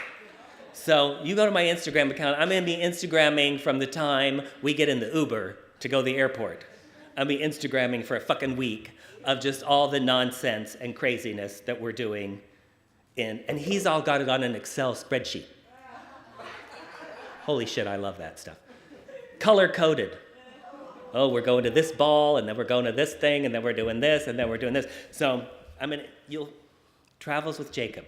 So you go to my Instagram account. I'm going to be Instagramming from the time we get in the Uber to go to the airport. I'll be Instagramming for a fucking week of just all the nonsense and craziness that we're doing. And he's all got it on an Excel spreadsheet. Holy shit, I love that stuff. Color-coded. Oh, we're going to this ball, and then we're going to this thing, and then we're doing this, and then we're doing this. So, Travels with Jacob.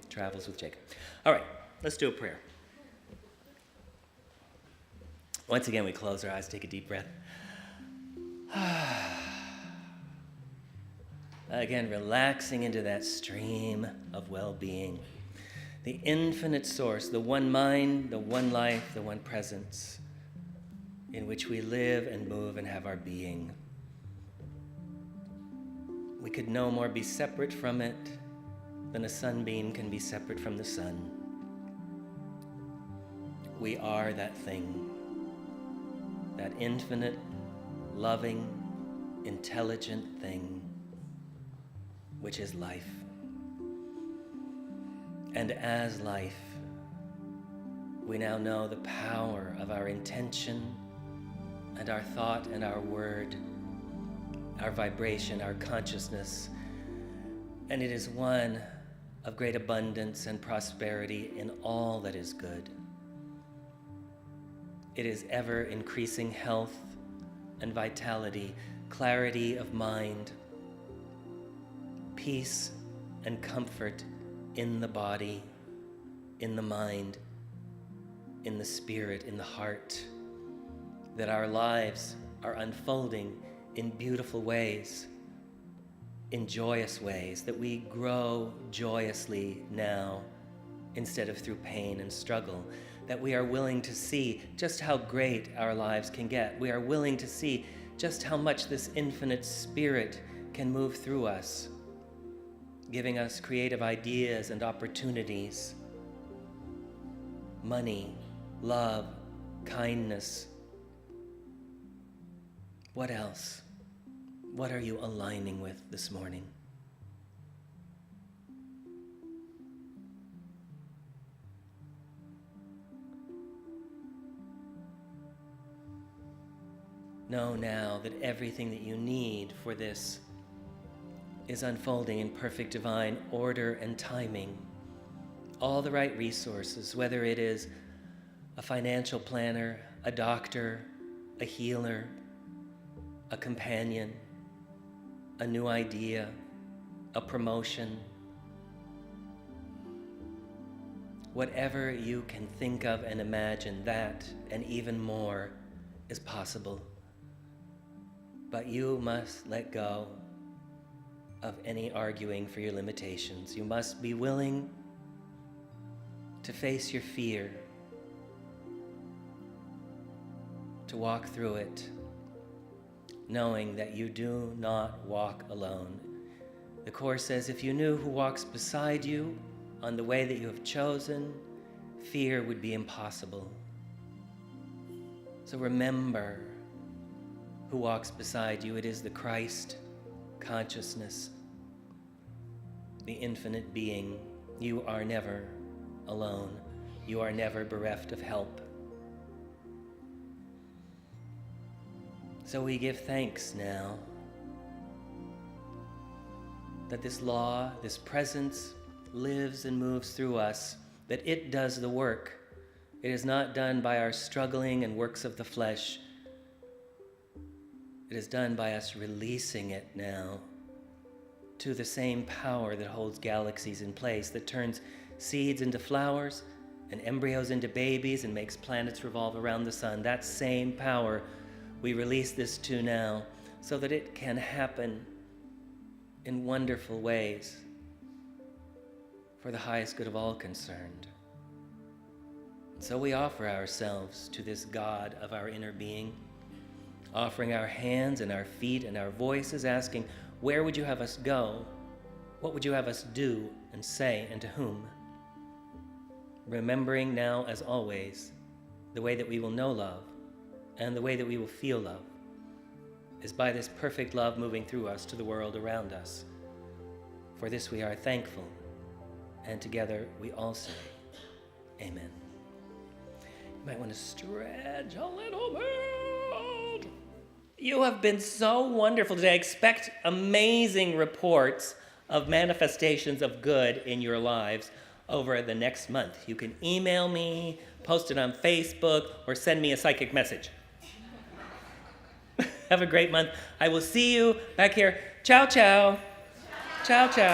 Travels with Jacob. All right, let's do a prayer. Once again, we close our eyes, take a deep breath. Again, relaxing into that stream of well-being. the infinite source, the one mind, the one life, the one presence in which we live and move and have our being. We could no more be separate from it than a sunbeam can be separate from the sun. We are that thing, that infinite, loving, intelligent thing, which is life. And as life, we now know the power of our intention and our thought and our word, our vibration, our consciousness, and it is one of great abundance and prosperity in all that is good. It is ever increasing health and vitality, clarity of mind, peace and comfort in the body, in the mind, in the spirit, in the heart, that our lives are unfolding in beautiful ways, in joyous ways, that we grow joyously now instead of through pain and struggle, that we are willing to see just how great our lives can get. We are willing to see just how much this infinite spirit can move through us, giving us creative ideas and opportunities, money, love, kindness. What else? What are you aligning with this morning? Know now that everything that you need for this is unfolding in perfect divine order and timing. All the right resources, whether it is a financial planner, a doctor, a healer, a companion, a new idea, a promotion. Whatever you can think of and imagine, that and even more is possible. But you must let go of any arguing for your limitations. You must be willing to face your fear, to walk through it, knowing that you do not walk alone. The Course says, if you knew who walks beside you on the way that you have chosen, fear would be impossible. So remember who walks beside you. It is the Christ consciousness, the infinite being. You are never alone. You are never bereft of help. So we give thanks now that this law, this presence, lives and moves through us, that it does the work. It is not done by our struggling and works of the flesh. It is done by us releasing it now to the same power that holds galaxies in place, that turns seeds into flowers and embryos into babies and makes planets revolve around the sun. That same power we release this to now so that it can happen in wonderful ways for the highest good of all concerned. So we offer ourselves to this God of our inner being, offering our hands and our feet and our voices, asking, where would you have us go? What would you have us do and say, and to whom? Remembering now, as always, the way that we will know love and the way that we will feel love is by this perfect love moving through us to the world around us. For this we are thankful, and together we all say, Amen. You might want to stretch a little bit. You have been so wonderful today. Expect amazing reports of manifestations of good in your lives over the next month. You can email me, post it on Facebook, or send me a psychic message. Have a great month. I will see you back here. Ciao, ciao. Ciao, ciao.